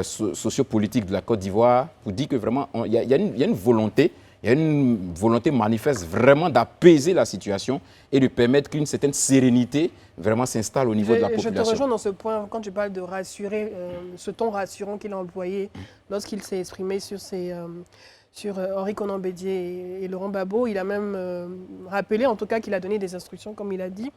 sociopolitique de la Côte d'Ivoire, pour dire que vraiment, il y a une volonté. Il y a une volonté manifeste vraiment d'apaiser la situation et de permettre qu'une certaine sérénité vraiment s'installe au niveau de la population. Je te rejoins dans ce point, quand tu parles de rassurer, ce ton rassurant qu'il a employé lorsqu'il s'est exprimé sur Henri Konan Bédié et Laurent Gbagbo. Il a même rappelé, en tout cas, qu'il a donné des instructions, comme il a dit,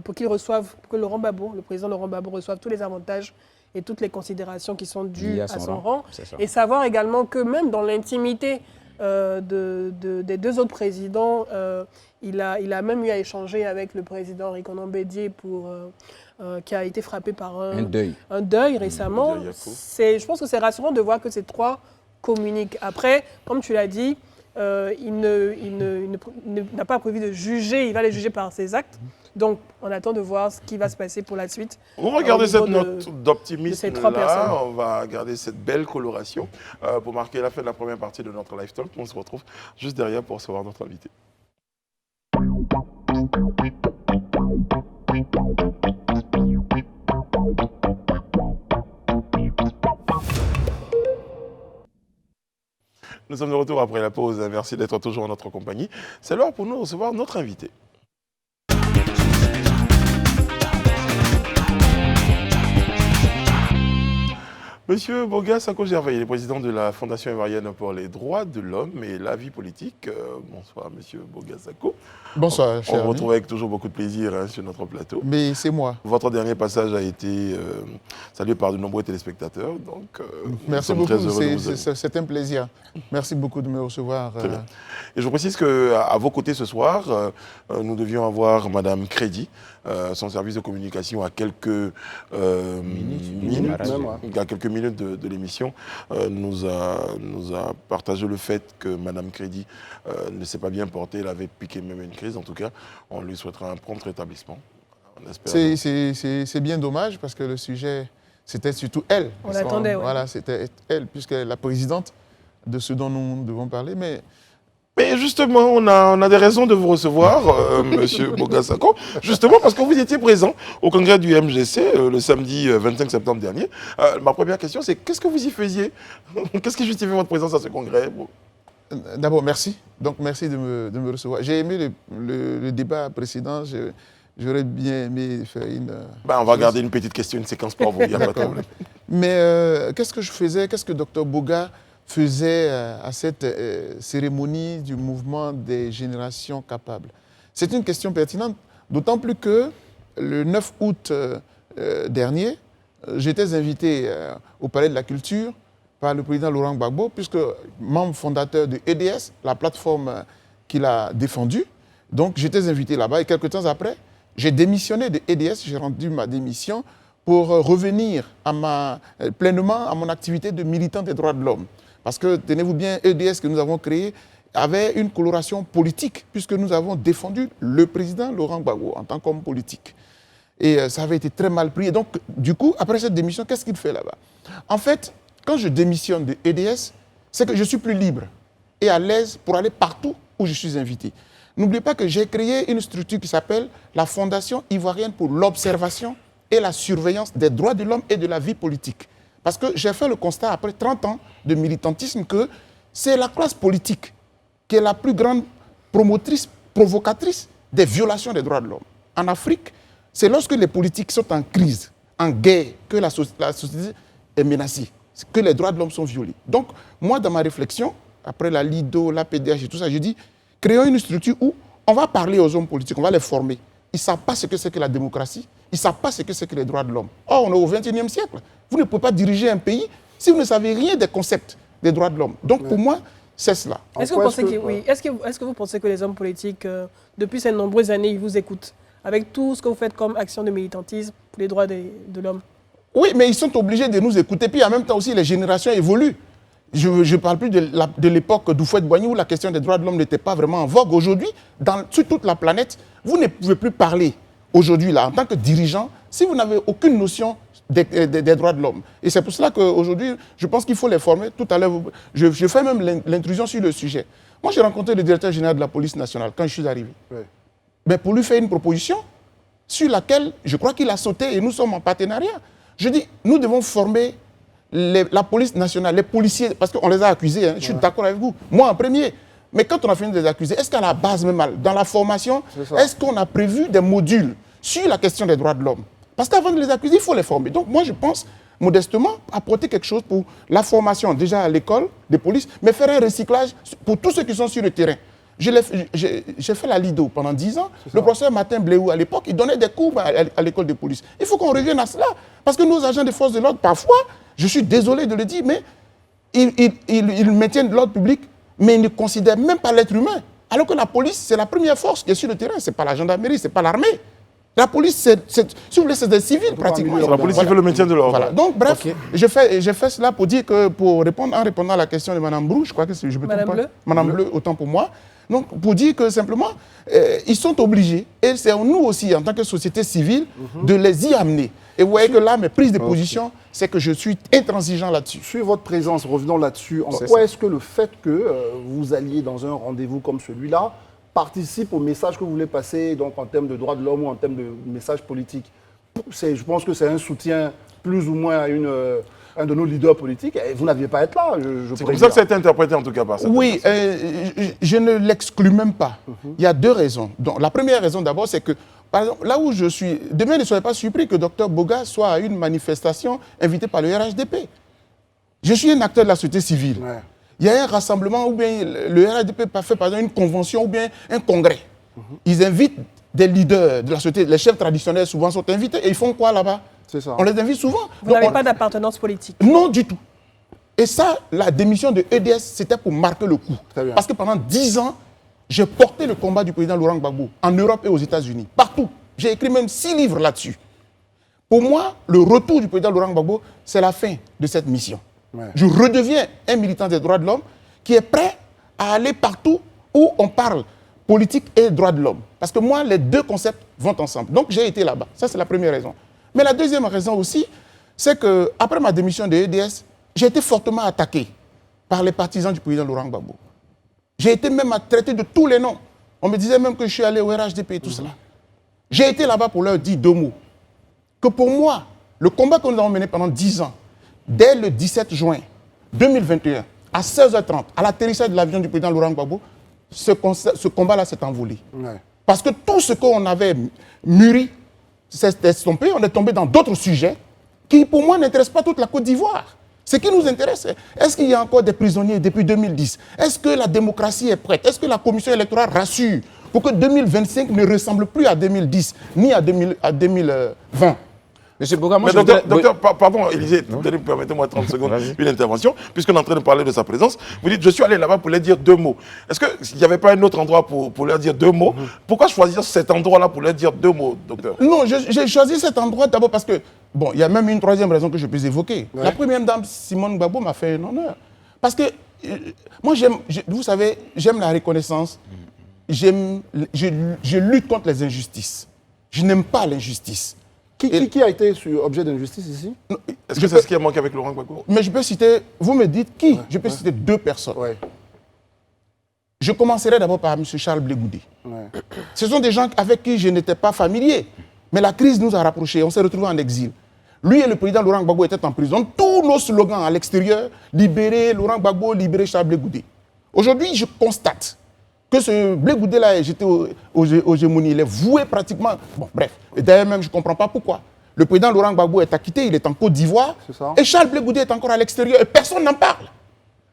pour que Laurent Gbagbo, le président Laurent Gbagbo, reçoive tous les avantages et toutes les considérations qui sont dues à son rang. Et savoir également que même dans l'intimité des deux autres présidents, il a même eu à échanger avec le président Henri Konan Bédié qui a été frappé par un deuil récemment. Je pense que c'est rassurant de voir que ces trois communiquent. Après, comme tu l'as dit, n'a pas prévu de juger, il va les juger par ses actes. Donc, on attend de voir ce qui va se passer pour la suite. On va garder cette note de ces d'optimisme trois personnes. là, on va garder cette belle coloration pour marquer la fin de la première partie de notre live talk. On se retrouve juste derrière pour recevoir notre invité. Nous sommes de retour après la pause. Merci d'être toujours en notre compagnie. C'est l'heure pour nous de recevoir notre invité. Monsieur Boga Sako Gervais, il est président de la Fondation ivoirienne pour les droits de l'homme et la vie politique. Bonsoir, monsieur Boga Sako. Bonsoir, cher On ami. retrouve avec toujours beaucoup de plaisir sur notre plateau. Mais c'est moi. Votre dernier passage a été salué par de nombreux téléspectateurs. Donc, Merci nous sommes beaucoup, très heureux de vous accueillir. c'est un plaisir. Merci beaucoup de me recevoir. Très bien. Et je vous précise qu'à vos côtés ce soir, nous devions avoir Madame Crédit. Son service de communication à quelques minutes de l'émission nous a partagé le fait que Madame Crédit ne s'est pas bien portée, elle avait piqué même une crise. En tout cas, on lui souhaitera un prompt rétablissement. C'est bien dommage parce que le sujet, c'était surtout elle. On l'attendait, oui. Voilà, c'était elle, puisqu'elle est la présidente de ce dont nous devons parler. Mais justement, on a des raisons de vous recevoir, monsieur Boga Sako, justement parce que vous étiez présent au congrès du MGC le samedi 25 septembre dernier. Ma première question, c'est qu'est-ce que vous y faisiez? Qu'est-ce qui justifie votre présence à ce congrès? D'abord, merci. Donc, merci de me recevoir. J'ai aimé le débat précédent. J'aurais bien aimé faire on va garder une petite question, une séquence pour vous, il n'y a pas de problème. Mais qu'est-ce que je faisais? Qu'est-ce que Dr Boga faisait à cette cérémonie du mouvement des générations capables? C'est une question pertinente, d'autant plus que le 9 août dernier, j'étais invité au Palais de la Culture par le président Laurent Gbagbo, puisque membre fondateur de EDS, la plateforme qu'il a défendue. Donc j'étais invité là-bas et quelques temps après, j'ai démissionné de EDS, j'ai rendu ma démission pour revenir pleinement à mon activité de militant des droits de l'homme. Parce que, tenez-vous bien, EDS que nous avons créé avait une coloration politique, puisque nous avons défendu le président Laurent Gbagbo en tant qu'homme politique. Et ça avait été très mal pris. Et donc, du coup, après cette démission, qu'est-ce qu'il fait là-bas? En fait, quand je démissionne de EDS, c'est que je suis plus libre et à l'aise pour aller partout où je suis invité. N'oubliez pas que j'ai créé une structure qui s'appelle la Fondation ivoirienne pour l'observation et la surveillance des droits de l'homme et de la vie politique. Parce que j'ai fait le constat, après 30 ans de militantisme, que c'est la classe politique qui est la plus grande promotrice, provocatrice des violations des droits de l'homme. En Afrique, c'est lorsque les politiques sont en crise, en guerre, que la société est menacée, que les droits de l'homme sont violés. Donc, moi, dans ma réflexion, après la LIDO, la PDH et tout ça, je dis, créons une structure où on va parler aux hommes politiques, on va les former. Ils ne savent pas ce que c'est que la démocratie, ils ne savent pas ce que c'est que les droits de l'homme. Or, on est au XXIe siècle. Vous ne pouvez pas diriger un pays si vous ne savez rien des concepts des droits de l'homme. Donc, pour moi, c'est cela. Est-ce que vous pensez que les hommes politiques, depuis ces nombreuses années, ils vous écoutent avec tout ce que vous faites comme action de militantisme pour les droits de l'homme? Oui, mais ils sont obligés de nous écouter. Puis en même temps aussi, les générations évoluent. Je ne parle plus de l'époque d'Houphouët-Boigny où la question des droits de l'homme n'était pas vraiment en vogue. Aujourd'hui, sur toute la planète, vous ne pouvez plus parler aujourd'hui, là, en tant que dirigeant, si vous n'avez aucune notion des droits de l'homme. Et c'est pour cela qu'aujourd'hui, je pense qu'il faut les former. Tout à l'heure, je fais même l'intrusion sur le sujet. Moi, j'ai rencontré le directeur général de la police nationale quand je suis arrivé. Oui. Mais pour lui faire une proposition sur laquelle je crois qu'il a sauté et nous sommes en partenariat. Je dis, nous devons former la police nationale, les policiers, parce qu'on les a accusés, hein, je suis d'accord avec vous, moi en premier. Mais quand on a fini de les accuser, est-ce qu'à la base même, dans la formation, est-ce qu'on a prévu des modules sur la question des droits de l'homme? Parce qu'avant de les accuser, il faut les former. Donc moi je pense, modestement, apporter quelque chose pour la formation, déjà à l'école de police, mais faire un recyclage pour tous ceux qui sont sur le terrain. J'ai fait la LIDO pendant 10 ans. Le professeur Martin Bléou, à l'époque, il donnait des cours à l'école de police. Il faut qu'on revienne à cela. Parce que nos agents de force de l'ordre, parfois, je suis désolé de le dire, mais ils maintiennent l'ordre public, mais ils ne considèrent même pas l'être humain. Alors que la police, c'est la première force qui est sur le terrain. Ce n'est pas la gendarmerie, ce n'est pas l'armée. La police, si vous voulez, c'est des civils pratiquement. C'est la police qui fait le maintien de l'ordre. Voilà. Donc, bref, j'ai fait cela pour dire que, en répondant à la question de Mme Brou, je crois que je me trompe pas. Madame Bleu, autant pour moi. Donc, pour dire que simplement, ils sont obligés, et c'est nous aussi, en tant que société civile, de les y amener. Et vous voyez que là, mes prises de position, c'est que je suis intransigeant là-dessus. Sur votre présence, revenons là-dessus, en quoi est-ce que le fait que vous alliez dans un rendez-vous comme celui-là participe au message que vous voulez passer, donc en termes de droits de l'homme ou en termes de message politique? Je pense que c'est un soutien plus ou moins à un de nos leaders politiques, et vous n'aviez pas à être là. C'est comme ça que ça a été interprété en tout cas par ça. Oui, je ne l'exclus même pas. Il y a deux raisons. Donc, la première raison d'abord, c'est que, par exemple, là où je suis, demain ne soyez pas surpris que Dr Boga soit à une manifestation invitée par le RHDP. Je suis un acteur de la société civile. Ouais. Il y a un rassemblement, ou bien le RHDP fait par exemple une convention, ou bien un congrès. Ils invitent des leaders de la société, les chefs traditionnels souvent sont invités, et ils font quoi là-bas? C'est ça. On les invite souvent. Vous n'avez pas d'appartenance politique? Non, du tout. Et ça, la démission de EDS, c'était pour marquer le coup. Parce que pendant 10 ans, j'ai porté le combat du président Laurent Gbagbo en Europe et aux États-Unis, partout. J'ai écrit même 6 livres là-dessus. Pour moi, le retour du président Laurent Gbagbo, c'est la fin de cette mission. Ouais. Je redeviens un militant des droits de l'homme qui est prêt à aller partout où on parle politique et droits de l'homme. Parce que moi, les deux concepts vont ensemble. Donc, j'ai été là-bas. Ça, c'est la première raison. Mais la deuxième raison aussi, c'est qu'après ma démission de EDS, j'ai été fortement attaqué par les partisans du président Laurent Gbagbo. J'ai été même traité de tous les noms. On me disait même que je suis allé au RHDP et tout cela. J'ai été là-bas pour leur dire 2 mots. Que pour moi, le combat que nous avons mené pendant 10 ans, dès le 17 juin 2021, à 16h30, à l'atterrissage de l'avion du président Laurent Gbagbo, ce combat-là s'est envolé. Ouais. Parce que tout ce qu'on avait mûri s'est estompé, on est tombé dans d'autres sujets qui, pour moi, n'intéressent pas toute la Côte d'Ivoire. Ce qui nous intéresse, est-ce qu'il y a encore des prisonniers depuis 2010? Est-ce que la démocratie est prête? Est-ce que la commission électorale rassure pour que 2025 ne ressemble plus à 2010, ni à 2020? Monsieur Boga, moi docteur, pardon, Élisée, permettez-moi 30 secondes, une intervention, puisqu'on est en train de parler de sa présence. Vous dites, je suis allé là-bas pour leur dire 2 mots. Est-ce qu'il n'y avait pas un autre endroit pour leur dire 2 mots? Pourquoi choisir cet endroit-là pour leur dire 2 mots, docteur? Non, j'ai choisi cet endroit d'abord parce que, bon, il y a même une troisième raison que je peux évoquer. Ouais. La première dame, Simone Gbagbo, m'a fait un honneur. Parce que, moi, vous savez, j'aime la reconnaissance, je lutte contre les injustices. Je n'aime pas l'injustice. Qui a été objet d'injustice ici? Est-ce que c'est ce qui a manqué avec Laurent Gbagbo? Mais je peux citer, vous me dites qui? Je peux citer 2 personnes. Ouais. Je commencerai d'abord par M. Charles Blé Goudé. Ouais. Ce sont des gens avec qui je n'étais pas familier. Mais la crise nous a rapprochés, on s'est retrouvés en exil. Lui et le président Laurent Gbagbo étaient en prison. Tous nos slogans à l'extérieur, libérer Laurent Gbagbo, libérer Charles Blé Goudé. Aujourd'hui, je constate que ce Blé Goudé-là, j'étais aux Gémonies, il est voué pratiquement. Bon, bref. Et d'ailleurs, même, je ne comprends pas pourquoi. Le président Laurent Gbagbo est acquitté, il est en Côte d'Ivoire. Et Charles Blé Goudé est encore à l'extérieur et personne n'en parle.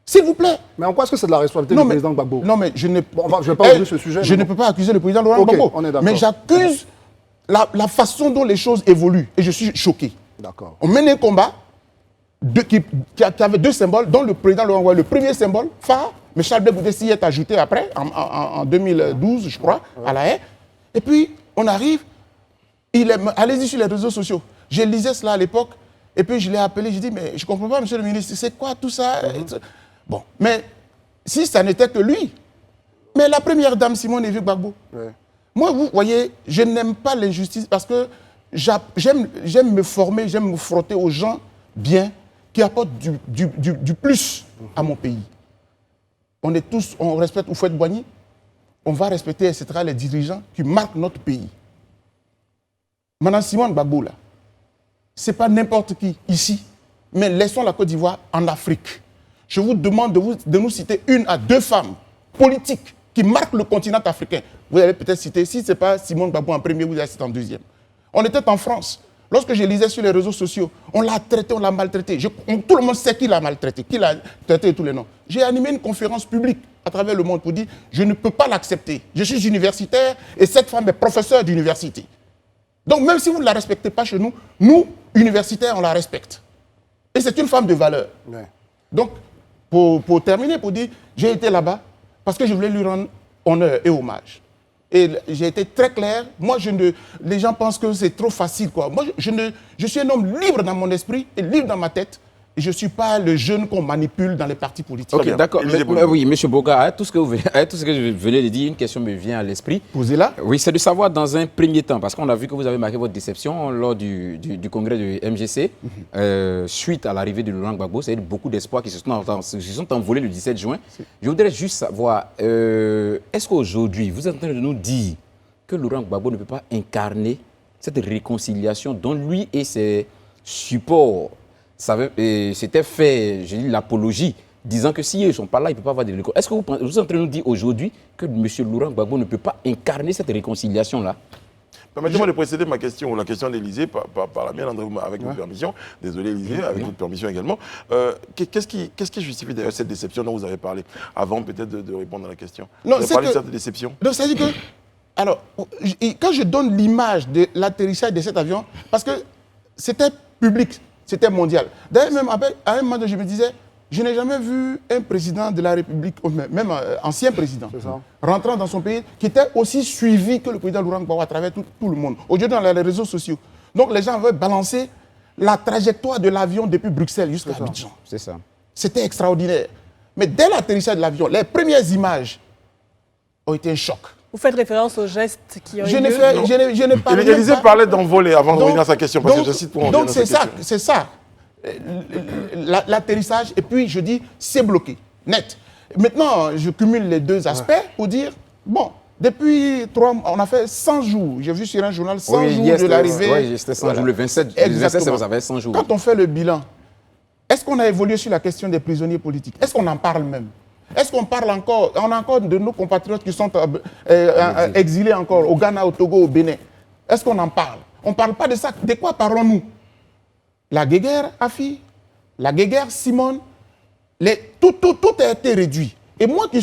S'il vous plaît. Mais en quoi est-ce que c'est de la responsabilité du président Gbagbo? Non, mais je ne vais pas ouvrir ce sujet. Je ne peux pas accuser le président Laurent Gbagbo. Mais j'accuse la façon dont les choses évoluent. Et je suis choqué. D'accord. On mène un combat qui avait 2 symboles, dont le président Laurent Gbagbo, le premier symbole, phare, mais Charles Blé Goudé s'y est ajouté après, en 2012, je crois, à La Haye. Et puis, on arrive, allez-y sur les réseaux sociaux. Je lisais cela à l'époque, et puis je l'ai appelé, je dis, mais je ne comprends pas, monsieur le ministre, c'est quoi tout ça? Bon, mais si ça n'était que lui, mais la première dame, Simone Evie Gbagbo. Moi, vous voyez, je n'aime pas l'injustice parce que j'aime me former, j'aime me frotter aux gens bien, qui apportent du plus à mon pays. On est tous, on respecte Houphouët-Boigny, on va respecter, etc., les dirigeants qui marquent notre pays. Madame Simone Gbagbo, là, ce n'est pas n'importe qui ici, mais laissons la Côte d'Ivoire en Afrique. Je vous demande de nous citer 1 à 2 femmes politiques qui marquent le continent africain. Vous allez peut-être citer, si ce n'est pas Simone Gbagbo en premier, vous allez citer en deuxième. On était en France. Lorsque je lisais sur les réseaux sociaux, on l'a traité, on l'a maltraité. Tout le monde sait qui l'a maltraité, qui l'a traité de tous les noms. J'ai animé une conférence publique à travers le monde pour dire je ne peux pas l'accepter. Je suis universitaire et cette femme est professeure d'université. Donc même si vous ne la respectez pas chez nous, nous, universitaires, on la respecte. Et c'est une femme de valeur. Ouais. Donc, pour terminer, pour dire, j'ai été là-bas parce que je voulais lui rendre honneur et hommage. Et j'ai été très clair. Moi, les gens pensent que c'est trop facile, quoi. Moi, je suis un homme libre dans mon esprit et libre dans ma tête. Et je ne suis pas le jeune qu'on manipule dans les partis politiques. Ok, d'accord. Oui, M. Boga, avec tout ce que je venais de dire, une question me vient à l'esprit. Posez-la. Oui, c'est de savoir dans un premier temps, parce qu'on a vu que vous avez marqué votre déception lors du congrès du MGC, suite à l'arrivée de Laurent Gbagbo. C'est beaucoup d'espoirs qui se sont envolés le 17 juin. Je voudrais juste savoir, est-ce qu'aujourd'hui, vous êtes en train de nous dire que Laurent Gbagbo ne peut pas incarner cette réconciliation dont lui et ses supports c'était fait, je dis, l'apologie, disant que s'ils ne sont pas là, il ne peut pas avoir de réconciliation. Est-ce que vous êtes en train de nous dire aujourd'hui que M. Laurent Gbagbo ne peut pas incarner cette réconciliation-là? Permettez-moi de précéder ma question, ou la question d'Élysée, par la mienne, avec votre permission. Désolé, Élysée, avec votre permission également. Qu'est-ce qui justifie d'ailleurs cette déception dont vous avez parlé, avant peut-être de répondre à la question? Non, vous avez parlé de cette déception. Donc, c'est-à-dire que, alors, quand je donne l'image de l'atterrissage de cet avion, parce que c'était public, c'était mondial. D'ailleurs, même à un moment donné, je me disais, je n'ai jamais vu un président de la République, même ancien président, rentrant dans son pays, qui était aussi suivi que le président Laurent Gbagbo à travers tout le monde. Aujourd'hui, dans les réseaux sociaux. Donc, les gens avaient balancé la trajectoire de l'avion depuis Bruxelles jusqu'à Abidjan. C'est ça. C'était extraordinaire. Mais dès l'atterrissage de l'avion, les premières images ont été un choc. Vous faites référence aux gestes qui ont Je eu n'ai lieu. fait, je n'ai pas. L'Élysée parlait d'envoler avant de revenir à sa question, parce que je cite pour en donc venir à sa question. c'est ça. L'atterrissage, et puis je dis, c'est bloqué, net. Maintenant, je cumule les deux aspects pour dire, bon, depuis 3 mois, on a fait 100 jours. J'ai vu sur un journal 100 jours de l'arrivée. Oui, c'était 100 jours, le 27, ça avait 100 jours. Quand on fait le bilan, est-ce qu'on a évolué sur la question des prisonniers politiques? Est-ce qu'on en parle même? Est-ce qu'on parle encore? On a encore de nos compatriotes qui sont exilés encore au Ghana, au Togo, au Bénin. Est-ce qu'on en parle? On ne parle pas de ça. De quoi parlons-nous? La guéguerre, Afi, la guéguerre, Simone, tout a été réduit. Et moi qui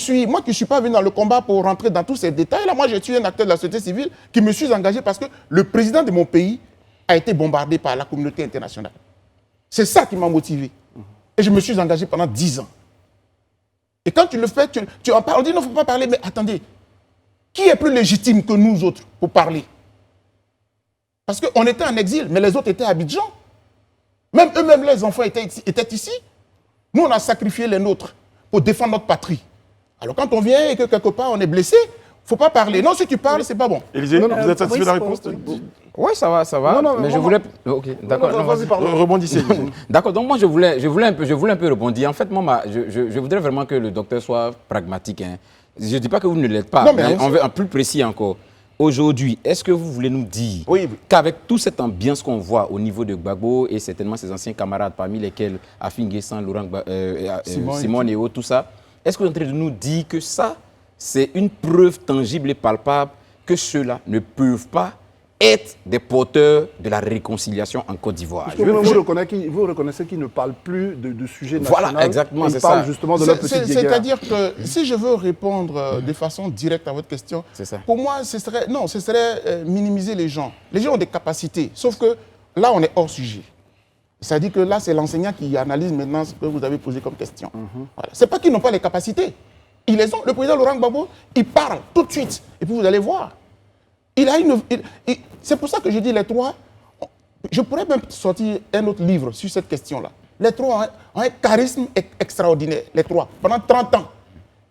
suis pas venu dans le combat pour rentrer dans tous ces détails-là, moi je suis un acteur de la société civile qui me suis engagé parce que le président de mon pays a été bombardé par la communauté internationale. C'est ça qui m'a motivé. Et je me suis engagé pendant 10 ans. Et quand tu le fais, tu en parles, on dit non, il ne faut pas parler, mais attendez, qui est plus légitime que nous autres pour parler? Parce qu'on était en exil, mais les autres étaient à Abidjan. Même eux-mêmes, les enfants étaient ici. Nous, on a sacrifié les nôtres pour défendre notre patrie. Alors quand on vient et que quelque part on est blessé, il ne faut pas parler. Non, si tu parles, c'est pas bon. Élysée, vous êtes satisfait de la réponse? Oui, ça va. Non, mais je voulais... Ok, d'accord. Vas-y, pardon. Rebondissez. D'accord, donc moi je voulais un peu rebondir. En fait, moi, je voudrais vraiment que le docteur soit pragmatique. Hein. Je ne dis pas que vous ne l'êtes pas, Non, mais on veut un plus précis encore. Aujourd'hui, est-ce que vous voulez nous dire qu'avec toute cette ambiance qu'on voit au niveau de Gbagbo et certainement ses anciens camarades, parmi lesquels Afin Guessan, Laurent Simone et autres, tout ça, est-ce que vous êtes en train de nous dire que ça, c'est une preuve tangible et palpable que ceux-là ne peuvent pas être des porteurs de la réconciliation en Côte d'Ivoire? Vous reconnaissez qu'ils ne parlent plus de sujet national. Voilà, exactement, c'est ça. Ils parlent justement de leur petite guéguerre. C'est-à-dire que si je veux répondre de façon directe à votre question, pour moi, ce serait minimiser les gens. Les gens ont des capacités, sauf que là, on est hors sujet. C'est-à-dire que là, c'est l'enseignant qui analyse maintenant ce que vous avez posé comme question. Voilà. Ce n'est pas qu'ils n'ont pas les capacités. Ils les ont. Le président Laurent Gbagbo, il parle tout de suite. Et puis vous allez voir. C'est pour ça que je dis les trois. Je pourrais même sortir un autre livre sur cette question-là. Les trois ont un charisme extraordinaire. Les trois. Pendant 30 ans,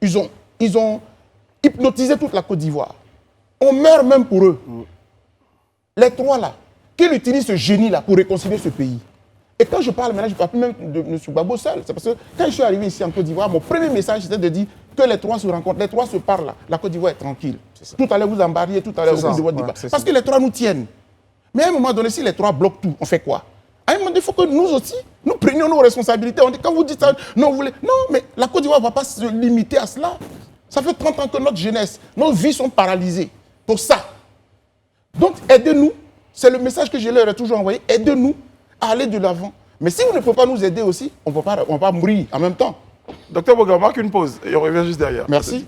ils ont hypnotisé toute la Côte d'Ivoire. On meurt même pour eux. Les trois là, qu'ils utilisent ce génie-là pour réconcilier ce pays. Et quand je parle maintenant, je ne parle plus même de M. Gbagbo seul. C'est parce que quand je suis arrivé ici en Côte d'Ivoire, mon premier message c'était de dire que les trois se rencontrent, les trois se parlent là. La Côte d'Ivoire est tranquille. Tout à l'heure vous embarriez, tout à l'heure vous de débat. Parce que les trois nous tiennent. Mais à un moment donné, si les trois bloquent tout, on fait quoi? À un moment donné, il faut que nous aussi, nous prenions nos responsabilités. On dit, quand vous dites ça, non, vous voulez... Non, mais la Côte d'Ivoire ne va pas se limiter à cela. Ça fait 30 ans que notre jeunesse, nos vies sont paralysées pour ça. Donc, aidez-nous. C'est le message que je leur ai toujours envoyé. Aidez-nous à aller de l'avant. Mais si vous ne pouvez pas nous aider aussi, on ne va pas mourir en même temps. Docteur Boga, marque une pause et on revient juste derrière. Merci.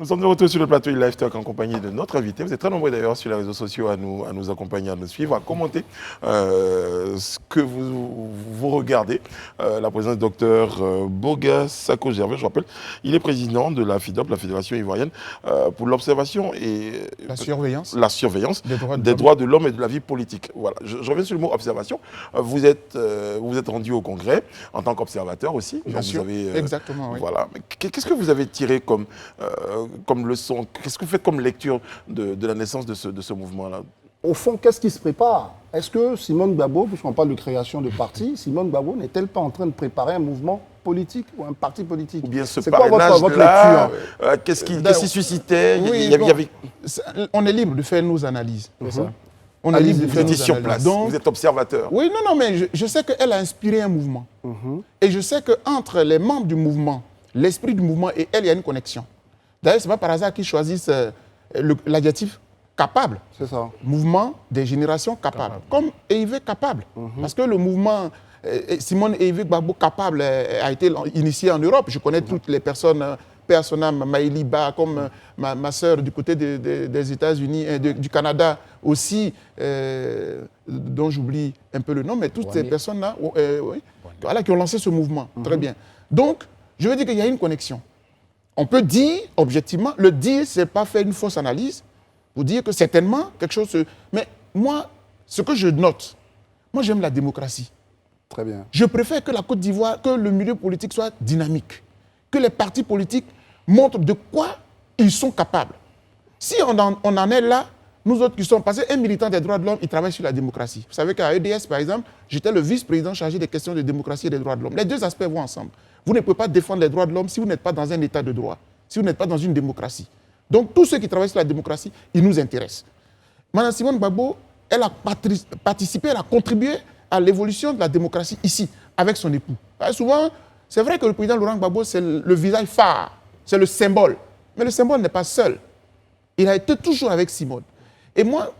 Nous sommes de retour sur le plateau de Live Talk en compagnie de notre invité. Vous êtes très nombreux d'ailleurs sur les réseaux sociaux à nous accompagner, à nous suivre, à commenter ce que vous regardez. La présence du docteur Boga Sako Gervais, je rappelle, il est président de la FIDOP, la Fédération ivoirienne, pour l'observation et La surveillance des droits de l'homme et de la vie politique. Voilà. Je reviens sur le mot observation. Vous êtes rendu au Congrès en tant qu'observateur aussi. Bien sûr, exactement. Oui. Voilà. Qu'est-ce que vous avez tiré comme leçon, qu'est-ce que vous faites comme lecture de la naissance de ce mouvement-là? Au fond, qu'est-ce qui se prépare? Est-ce que Simone Gbagbo, puisqu'on parle de création de parti, Simone Gbagbo n'est-elle pas en train de préparer un mouvement politique ou un parti politique? Ou bien ce c'est quoi votre parrainage-là, lecture? qu'est-ce qui suscitait? On est libre de faire nos analyses. C'est ça. On est libre de Vous faire étiez nos sur analyses. place, Donc, vous êtes observateur. oui, non, mais je sais qu'elle a inspiré un mouvement. Et je sais qu'entre les membres du mouvement, l'esprit du mouvement et elle, il y a une connexion. D'ailleurs, ce n'est pas par hasard qu'ils choisissent l'adjectif capable. C'est ça. Mouvement des générations capables. Comme Eivé capable. Parce que le mouvement Simone Eivé Gbagbo capable a été initié en Europe. Je connais toutes les personnes, Persona, Maïliba, comme ma sœur du côté des États-Unis, du Canada aussi, dont j'oublie un peu le nom, mais toutes ces personnes-là voilà, qui ont lancé ce mouvement. Très bien. Donc, je veux dire qu'il y a une connexion. On peut dire, objectivement, le dire, ce n'est pas faire une fausse analyse pour dire que certainement quelque chose... Mais moi, ce que je note, moi j'aime la démocratie. Très bien. Je préfère que la Côte d'Ivoire, que le milieu politique soit dynamique, que les partis politiques montrent de quoi ils sont capables. Si on en est là, nous autres qui sommes... Parce qu'un militant des droits de l'homme, il travaille sur la démocratie. Vous savez qu'à EDS, par exemple, j'étais le vice-président chargé des questions de démocratie et des droits de l'homme. Les deux aspects vont ensemble. Vous ne pouvez pas défendre les droits de l'homme si vous n'êtes pas dans un état de droit, si vous n'êtes pas dans une démocratie. Donc, tous ceux qui travaillent sur la démocratie, ils nous intéressent. Madame Simone Gbagbo, elle a participé, elle a contribué à l'évolution de la démocratie ici, avec son époux. Souvent, c'est vrai que le président Laurent Gbagbo, c'est le visage phare, c'est le symbole. Mais le symbole n'est pas seul. Il a été toujours avec Simone. Et moi,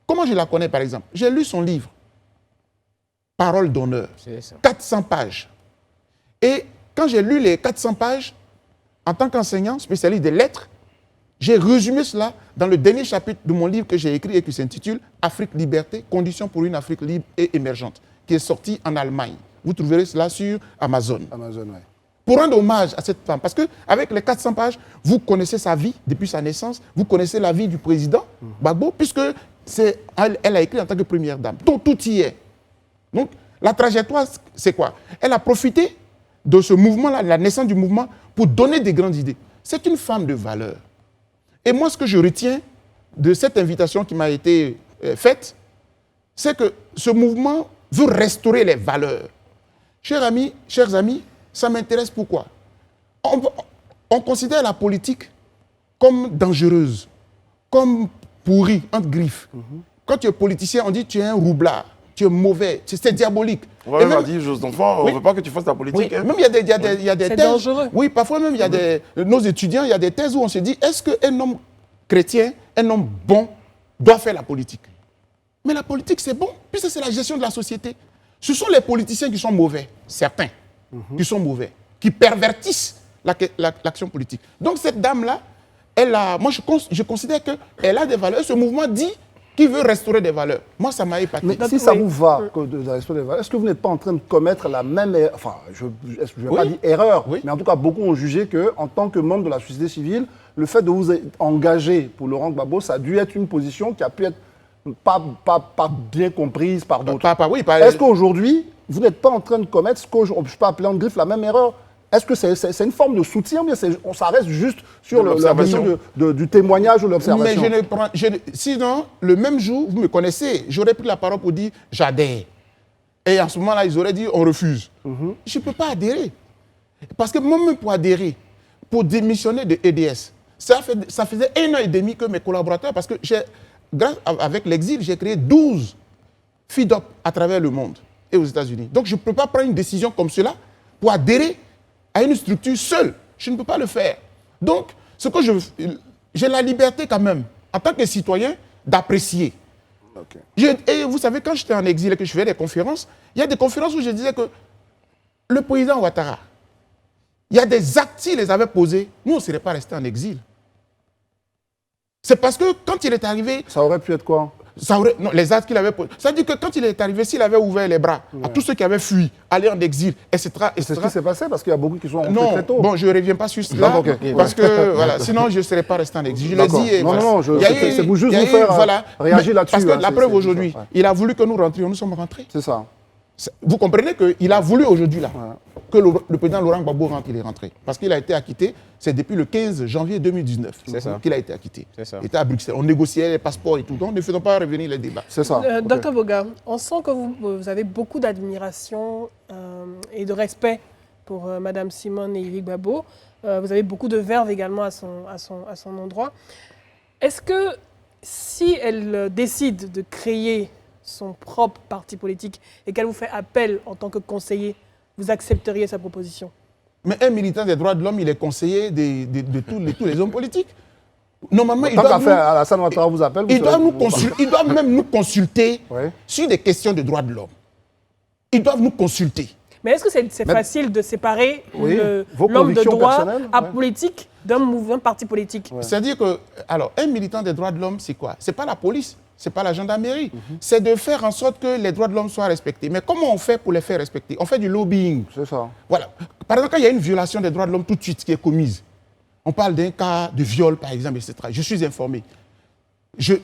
comment je la connais, par exemple? J'ai lu son livre, Parole d'honneur, 400 pages. Et quand j'ai lu les 400 pages, en tant qu'enseignant spécialiste des lettres, j'ai résumé cela dans le dernier chapitre de mon livre que j'ai écrit et qui s'intitule « Afrique Liberté, conditions pour une Afrique libre et émergente », qui est sorti en Allemagne. Vous trouverez cela sur Amazon. Amazon, oui. Pour rendre hommage à cette femme, parce qu'avec les 400 pages, vous connaissez sa vie depuis sa naissance, vous connaissez la vie du président Gbagbo, puisque elle a écrit en tant que première dame. Donc tout y est. Donc la trajectoire, c'est quoi? Elle a profité de ce mouvement-là, la naissance du mouvement, pour donner des grandes idées. C'est une femme de valeur. Et moi, ce que je retiens de cette invitation qui m'a été faite, c'est que ce mouvement veut restaurer les valeurs. Chers amis, ça m'intéresse pourquoi? On considère la politique comme dangereuse, comme pourrie, entre griffes. Quand tu es politicien, on dit que tu es un roublard. Tu es mauvais, c'est diabolique. On va même dire, Joseph d'enfant, on ne veut pas que tu fasses ta politique. Oui, hein. Même il y a des c'est thèses. dangereux. Oui, parfois même il y a nos étudiants, il y a des thèses où on se dit, est-ce qu'un homme chrétien, un homme bon, doit faire la politique? Mais la politique, c'est bon, puisque c'est la gestion de la société. Ce sont les politiciens qui sont mauvais, certains, qui sont mauvais, qui pervertissent l'action politique. Donc cette dame-là, moi je considère qu'elle a des valeurs. Ce mouvement dit qui veut restaurer des valeurs. Moi, ça m'a épaté. Mais si ça vous va de restaurer des valeurs, est-ce que vous n'êtes pas en train de commettre la même erreur? Enfin, je ne vais pas dire erreur, mais en tout cas, beaucoup ont jugé qu'en tant que membre de la société civile, le fait de vous engager pour Laurent Gbagbo, ça a dû être une position qui a pu être pas bien comprise par d'autres. Est-ce qu'aujourd'hui, vous n'êtes pas en train de commettre ce que je peux appeler en griffe la même erreur? Est-ce que c'est une forme de soutien ou bien ça reste juste sur l'observation du témoignage ou l'observation? Mais sinon, le même jour, vous me connaissez, j'aurais pris la parole pour dire « j'adhère ». Et en ce moment-là, ils auraient dit « on refuse ». Je ne peux pas adhérer. Parce que moi-même, pour adhérer, pour démissionner de EDS, ça faisait 1 an et demi que mes collaborateurs, parce que avec l'exil, j'ai créé 12 FIDOP à travers le monde et aux États-Unis. Donc, je ne peux pas prendre une décision comme cela pour adhérer à une structure seule. Je ne peux pas le faire. Donc, j'ai la liberté quand même, en tant que citoyen, d'apprécier. Et vous savez, quand j'étais en exil et que je faisais des conférences, il y a des conférences où je disais que le président Ouattara, il y a des actes, s'il les avait posés, nous, on ne serait pas restés en exil. C'est parce que quand il est arrivé, Ça aurait pu être quoi? non, les actes qu'il avait posés. Ça veut dire que quand il est arrivé, s'il avait ouvert les bras à tous ceux qui avaient fui, allé en exil, etc. C'est ce qui s'est passé parce qu'il y a beaucoup qui sont rentrés Non, très tôt. bon, je ne reviens pas sur cela, D'accord, ok. parce que, voilà, sinon je ne serais pas resté en exil. Je l'ai D'accord. dit. Et Non, voilà. non, Il y a eu- c'est pour juste il y a vous eu, faire voilà, réagir mais- là-dessus. Parce que hein, la c'est- preuve c'est- aujourd'hui, ouais. il a voulu que nous rentrions, nous sommes rentrés. C'est ça. Vous comprenez qu'il a voulu aujourd'hui, là, que le président Laurent Gbagbo rentre, il est rentré. Parce qu'il a été acquitté, c'est depuis le 15 janvier 2019 C'est ça. qu'il a été acquitté. C'est ça. Il était à Bruxelles. On négociait les passeports et tout. Donc ne faisons pas revenir les débats. C'est ça. Ok. Docteur Boga, on sent que vous avez beaucoup d'admiration et de respect pour Madame Simone et Yvick Gbagbo. Vous avez beaucoup de verve également à son endroit. Est-ce que si elle décide de créer son propre parti politique et qu'elle vous fait appel en tant que conseiller, vous accepteriez sa proposition? Mais un militant des droits de l'homme, il est conseiller de tous les hommes politiques. Normalement, Tant qu'à faire, Alassane Ouattara vous appelle. ils doivent même nous consulter Ouais. sur des questions de droits de l'homme. Ils doivent nous consulter. Mais est-ce que c'est facile de séparer Oui, vos l'homme de convictions droit personnelles, à ouais. politique d'un mouvement parti politique? C'est-à-dire que, alors, un militant des droits de l'homme, c'est quoi? C'est pas la police, c'est pas la gendarmerie. C'est de faire en sorte que les droits de l'homme soient respectés. Mais comment on fait pour les faire respecter? On fait du lobbying. C'est ça. Voilà. Par exemple, quand il y a une violation des droits de l'homme tout de suite qui est commise, on parle d'un cas de viol, par exemple, etc. Je suis informé.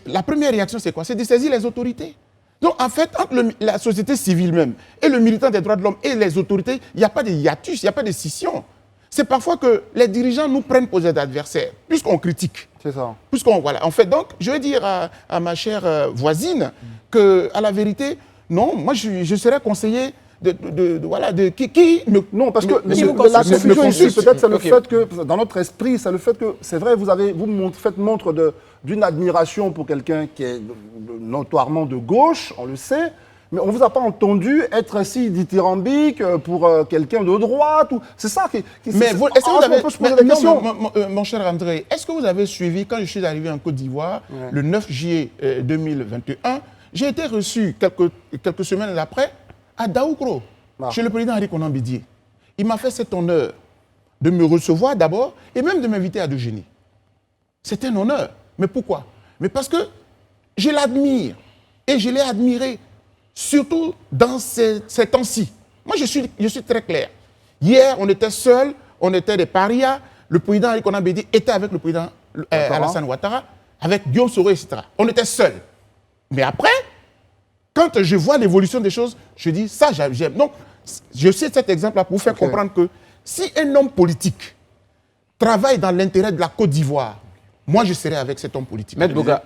La première réaction, c'est quoi? C'est de saisir les autorités. Donc, en fait, entre la société civile même et le militant des droits de l'homme et les autorités, il n'y a pas de hiatus, il n'y a pas de scission. C'est parfois que les dirigeants nous prennent pour des adversaires, puisqu'on critique. C'est ça. Voilà. En fait, donc, je veux dire à ma chère voisine que, à la vérité, non, moi, je serais conseiller qui Non, parce que Qui vous la consulte. confusion ici, consulte. peut-être, c'est le Ok. fait que, dans notre esprit, c'est le fait que, c'est vrai, faites montre d'une admiration pour quelqu'un qui est notoirement de gauche, on le sait, mais on ne vous a pas entendu être si dithyrambique pour quelqu'un de droite. C'est ça qui Mais est-ce que vous avez... on peut se poser la Non, question. mon cher André, est-ce que vous avez suivi, quand je suis arrivé en Côte d'Ivoire, le 9 juillet 2021, j'ai été reçu quelques semaines après à Daoukro, chez le président Henri Konan Bédié. Il m'a fait cet honneur de me recevoir d'abord et même de m'inviter à déjeuner. C'est un honneur. Mais pourquoi? Mais parce que je l'admire et je l'ai admiré, surtout dans ces temps-ci. Moi, je suis très clair. Hier, on était seuls, on était des parias. Le président Henri Konan Bédié était avec le président Alassane Ouattara, avec Guillaume Soro, etc. On était seuls. Mais après, quand je vois l'évolution des choses, je dis, ça, j'aime. Donc, je cite cet exemple-là pour vous faire comprendre que si un homme politique travaille dans l'intérêt de la Côte d'Ivoire, moi, je serai avec cet homme politique. Maître Boga,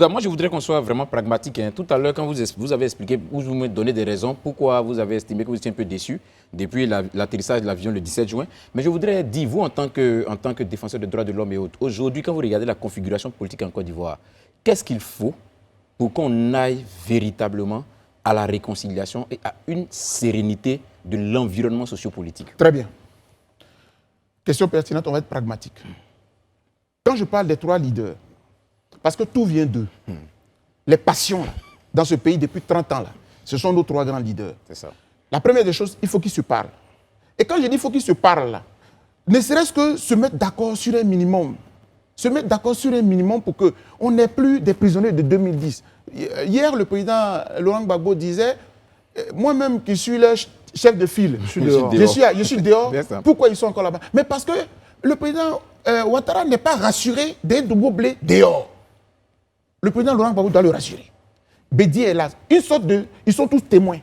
moi je voudrais qu'on soit vraiment pragmatique. Hein. Tout à l'heure, quand vous avez expliqué, vous me donnez des raisons pourquoi vous avez estimé que vous étiez un peu déçu depuis l'atterrissage de l'avion le 17 juin. Mais je voudrais dire, vous, en tant que défenseur des droits de l'homme et autres, aujourd'hui, quand vous regardez la configuration politique en Côte d'Ivoire, qu'est-ce qu'il faut pour qu'on aille véritablement à la réconciliation et à une sérénité de l'environnement sociopolitique? Très bien. Question pertinente, on va être pragmatique. Quand je parle des trois leaders, parce que tout vient d'eux, les passions là, dans ce pays depuis 30 ans, là, ce sont nos trois grands leaders. C'est ça. La première des choses, il faut qu'ils se parlent. Et quand je dis il faut qu'ils se parlent, là, ne serait-ce que se mettre d'accord sur un minimum. Se mettre d'accord sur un minimum pour qu'on n'ait plus des prisonniers de 2010. Hier, le président Laurent Gbagbo disait, moi-même qui suis le chef de file, je suis dehors. Pourquoi ils sont encore là-bas? Mais parce que le président Ouattara n'est pas rassuré des doublés dehors. Le président Laurent Gbagbo doit le rassurer. Bédié est là. Une sorte de... Ils sont tous témoins.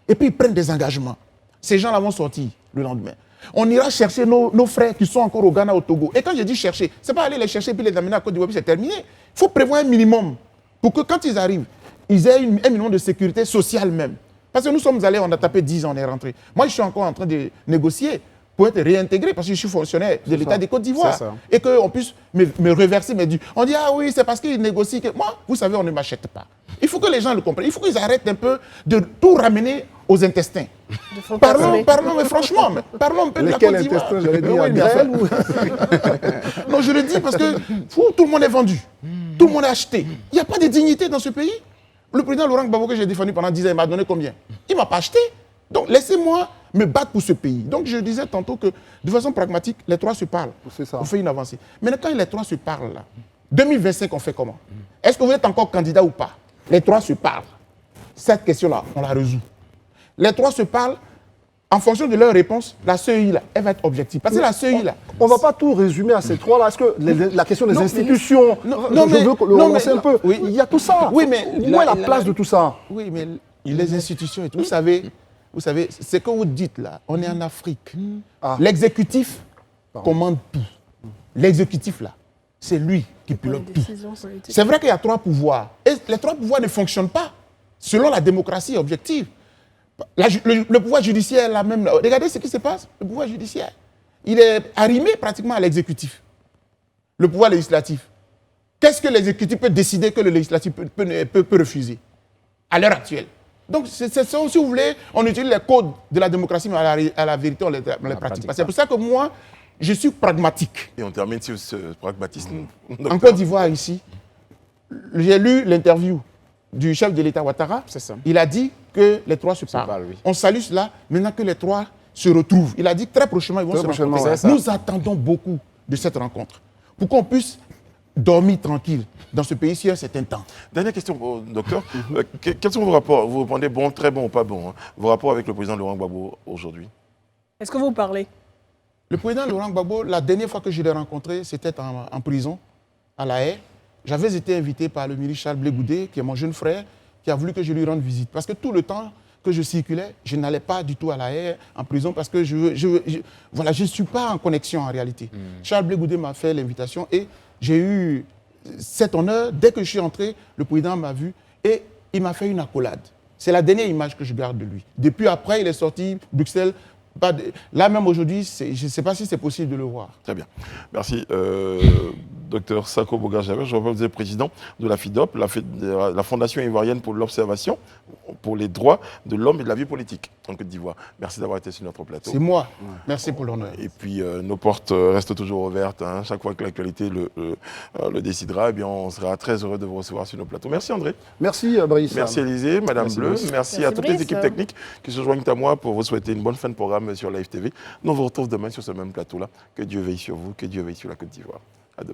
Et puis ils prennent des engagements. Ces gens-là vont sortir le lendemain. On ira chercher nos frères qui sont encore au Ghana, au Togo. Et quand je dis chercher, ce n'est pas aller les chercher puis les amener à Côte d'Ivoire, puis c'est terminé. Il faut prévoir un minimum pour que quand ils arrivent, ils aient un minimum de sécurité sociale même. Parce que nous sommes allés, on a tapé 10 ans, on est rentré. Moi, je suis encore en train de négocier pour être réintégré parce que je suis fonctionnaire de l'État de Côte d'Ivoire. Et qu'on puisse me reverser mes dûs. On dit, ah oui, c'est parce qu'ils négocient. Moi, vous savez, on ne m'achète pas. Il faut que les gens le comprennent. Il faut qu'ils arrêtent un peu de tout ramener aux intestins. Parlons, mais franchement, parlons un peu de la Côte d'Ivoire. Non, je le dis parce que tout le monde est vendu. Tout le monde est acheté. Il n'y a pas de dignité dans ce pays. Le président Laurent Gbagbo que j'ai défendu pendant 10 ans, il m'a donné combien? Il ne m'a pas acheté. Donc laissez-moi me battre pour ce pays. Donc je disais tantôt que de façon pragmatique, les trois se parlent. C'est ça. On fait une avancée. Maintenant, quand les trois se parlent là, 2025, on fait comment? Est-ce que vous êtes encore candidat ou pas? Les trois se parlent. Cette question-là, on la résout. Les trois se parlent. En fonction de leur réponse, la CEI, là, elle va être objective. Parce que la CEI, là... On ne va pas tout résumer à ces trois-là. Est-ce que la question des Non, institutions, non, je veux le relancer un peu. Oui. Il y a tout ça. Oui, mais où est la place de tout ça? Oui, mais les institutions et tout. Vous savez, ce que vous dites là, on est en Afrique. Ah. L'exécutif commande tout. L'exécutif, là, c'est lui qui pilote tout. Décision politique. C'est vrai qu'il y a trois pouvoirs. Et les trois pouvoirs ne fonctionnent pas selon la démocratie objective. Le pouvoir judiciaire, là même, regardez ce qui se passe. Le pouvoir judiciaire, il est arrimé pratiquement à l'exécutif. Le pouvoir législatif. Qu'est-ce que l'exécutif peut décider que le législatif peut refuser à l'heure actuelle? Donc, c'est ça, si vous voulez, on utilise les codes de la démocratie, mais à la vérité, on les pratique pas. C'est pour ça que moi, je suis pragmatique. Et on termine sur ce pragmatisme. En Côte d'Ivoire, ici, j'ai lu l'interview du chef de l'État Ouattara. C'est ça. Il a dit que les trois se parlent. parlent, oui. On salue cela maintenant que les trois se retrouvent. Il a dit que très prochainement, ils vont Très se prochainement, rencontrer. ouais. C'est ça. Nous attendons beaucoup de cette rencontre pour qu'on puisse dormir tranquille dans ce pays sur un certain temps. Dernière question, docteur. Quels sont vos rapports? Vous répondez bon, très bon ou pas bon, hein, vos rapports avec le président Laurent Gbagbo aujourd'hui? Est-ce que vous parlez? Le président Laurent Gbagbo, la dernière fois que je l'ai rencontré, c'était en prison, à La Haye. J'avais été invité par le ministre Charles Blé Goudé, qui est mon jeune frère, qui a voulu que je lui rende visite. Parce que tout le temps que je circulais, je n'allais pas du tout à La Haye, en prison, parce que je ne suis pas en connexion en réalité. Charles Blé Goudé m'a fait l'invitation et j'ai eu cet honneur. Dès que je suis entré, le président m'a vu et il m'a fait une accolade. C'est la dernière image que je garde de lui. Depuis après, il est sorti, Bruxelles. Là même aujourd'hui, je ne sais pas si c'est possible de le voir. Très bien. Merci, docteur Sako Boga-Jaber. Je rappelle que vous êtes président de la FIDOP, la Fondation ivoirienne pour l'observation, pour les droits de l'homme et de la vie politique en Côte d'Ivoire. Merci d'avoir été sur notre plateau. C'est moi. Merci pour l'honneur. Et puis, nos portes restent toujours ouvertes. Hein. Chaque fois que l'actualité le décidera, eh bien, on sera très heureux de vous recevoir sur nos plateaux. Merci, André. Merci, Brice. Merci, Élisée, Madame Bleu. Merci à toutes les Brice. équipes techniques qui se joignent à moi pour vous souhaiter une bonne fin de programme sur Live TV. Nous on vous retrouve demain sur ce même plateau-là. Que Dieu veille sur vous, que Dieu veille sur la Côte d'Ivoire. À demain.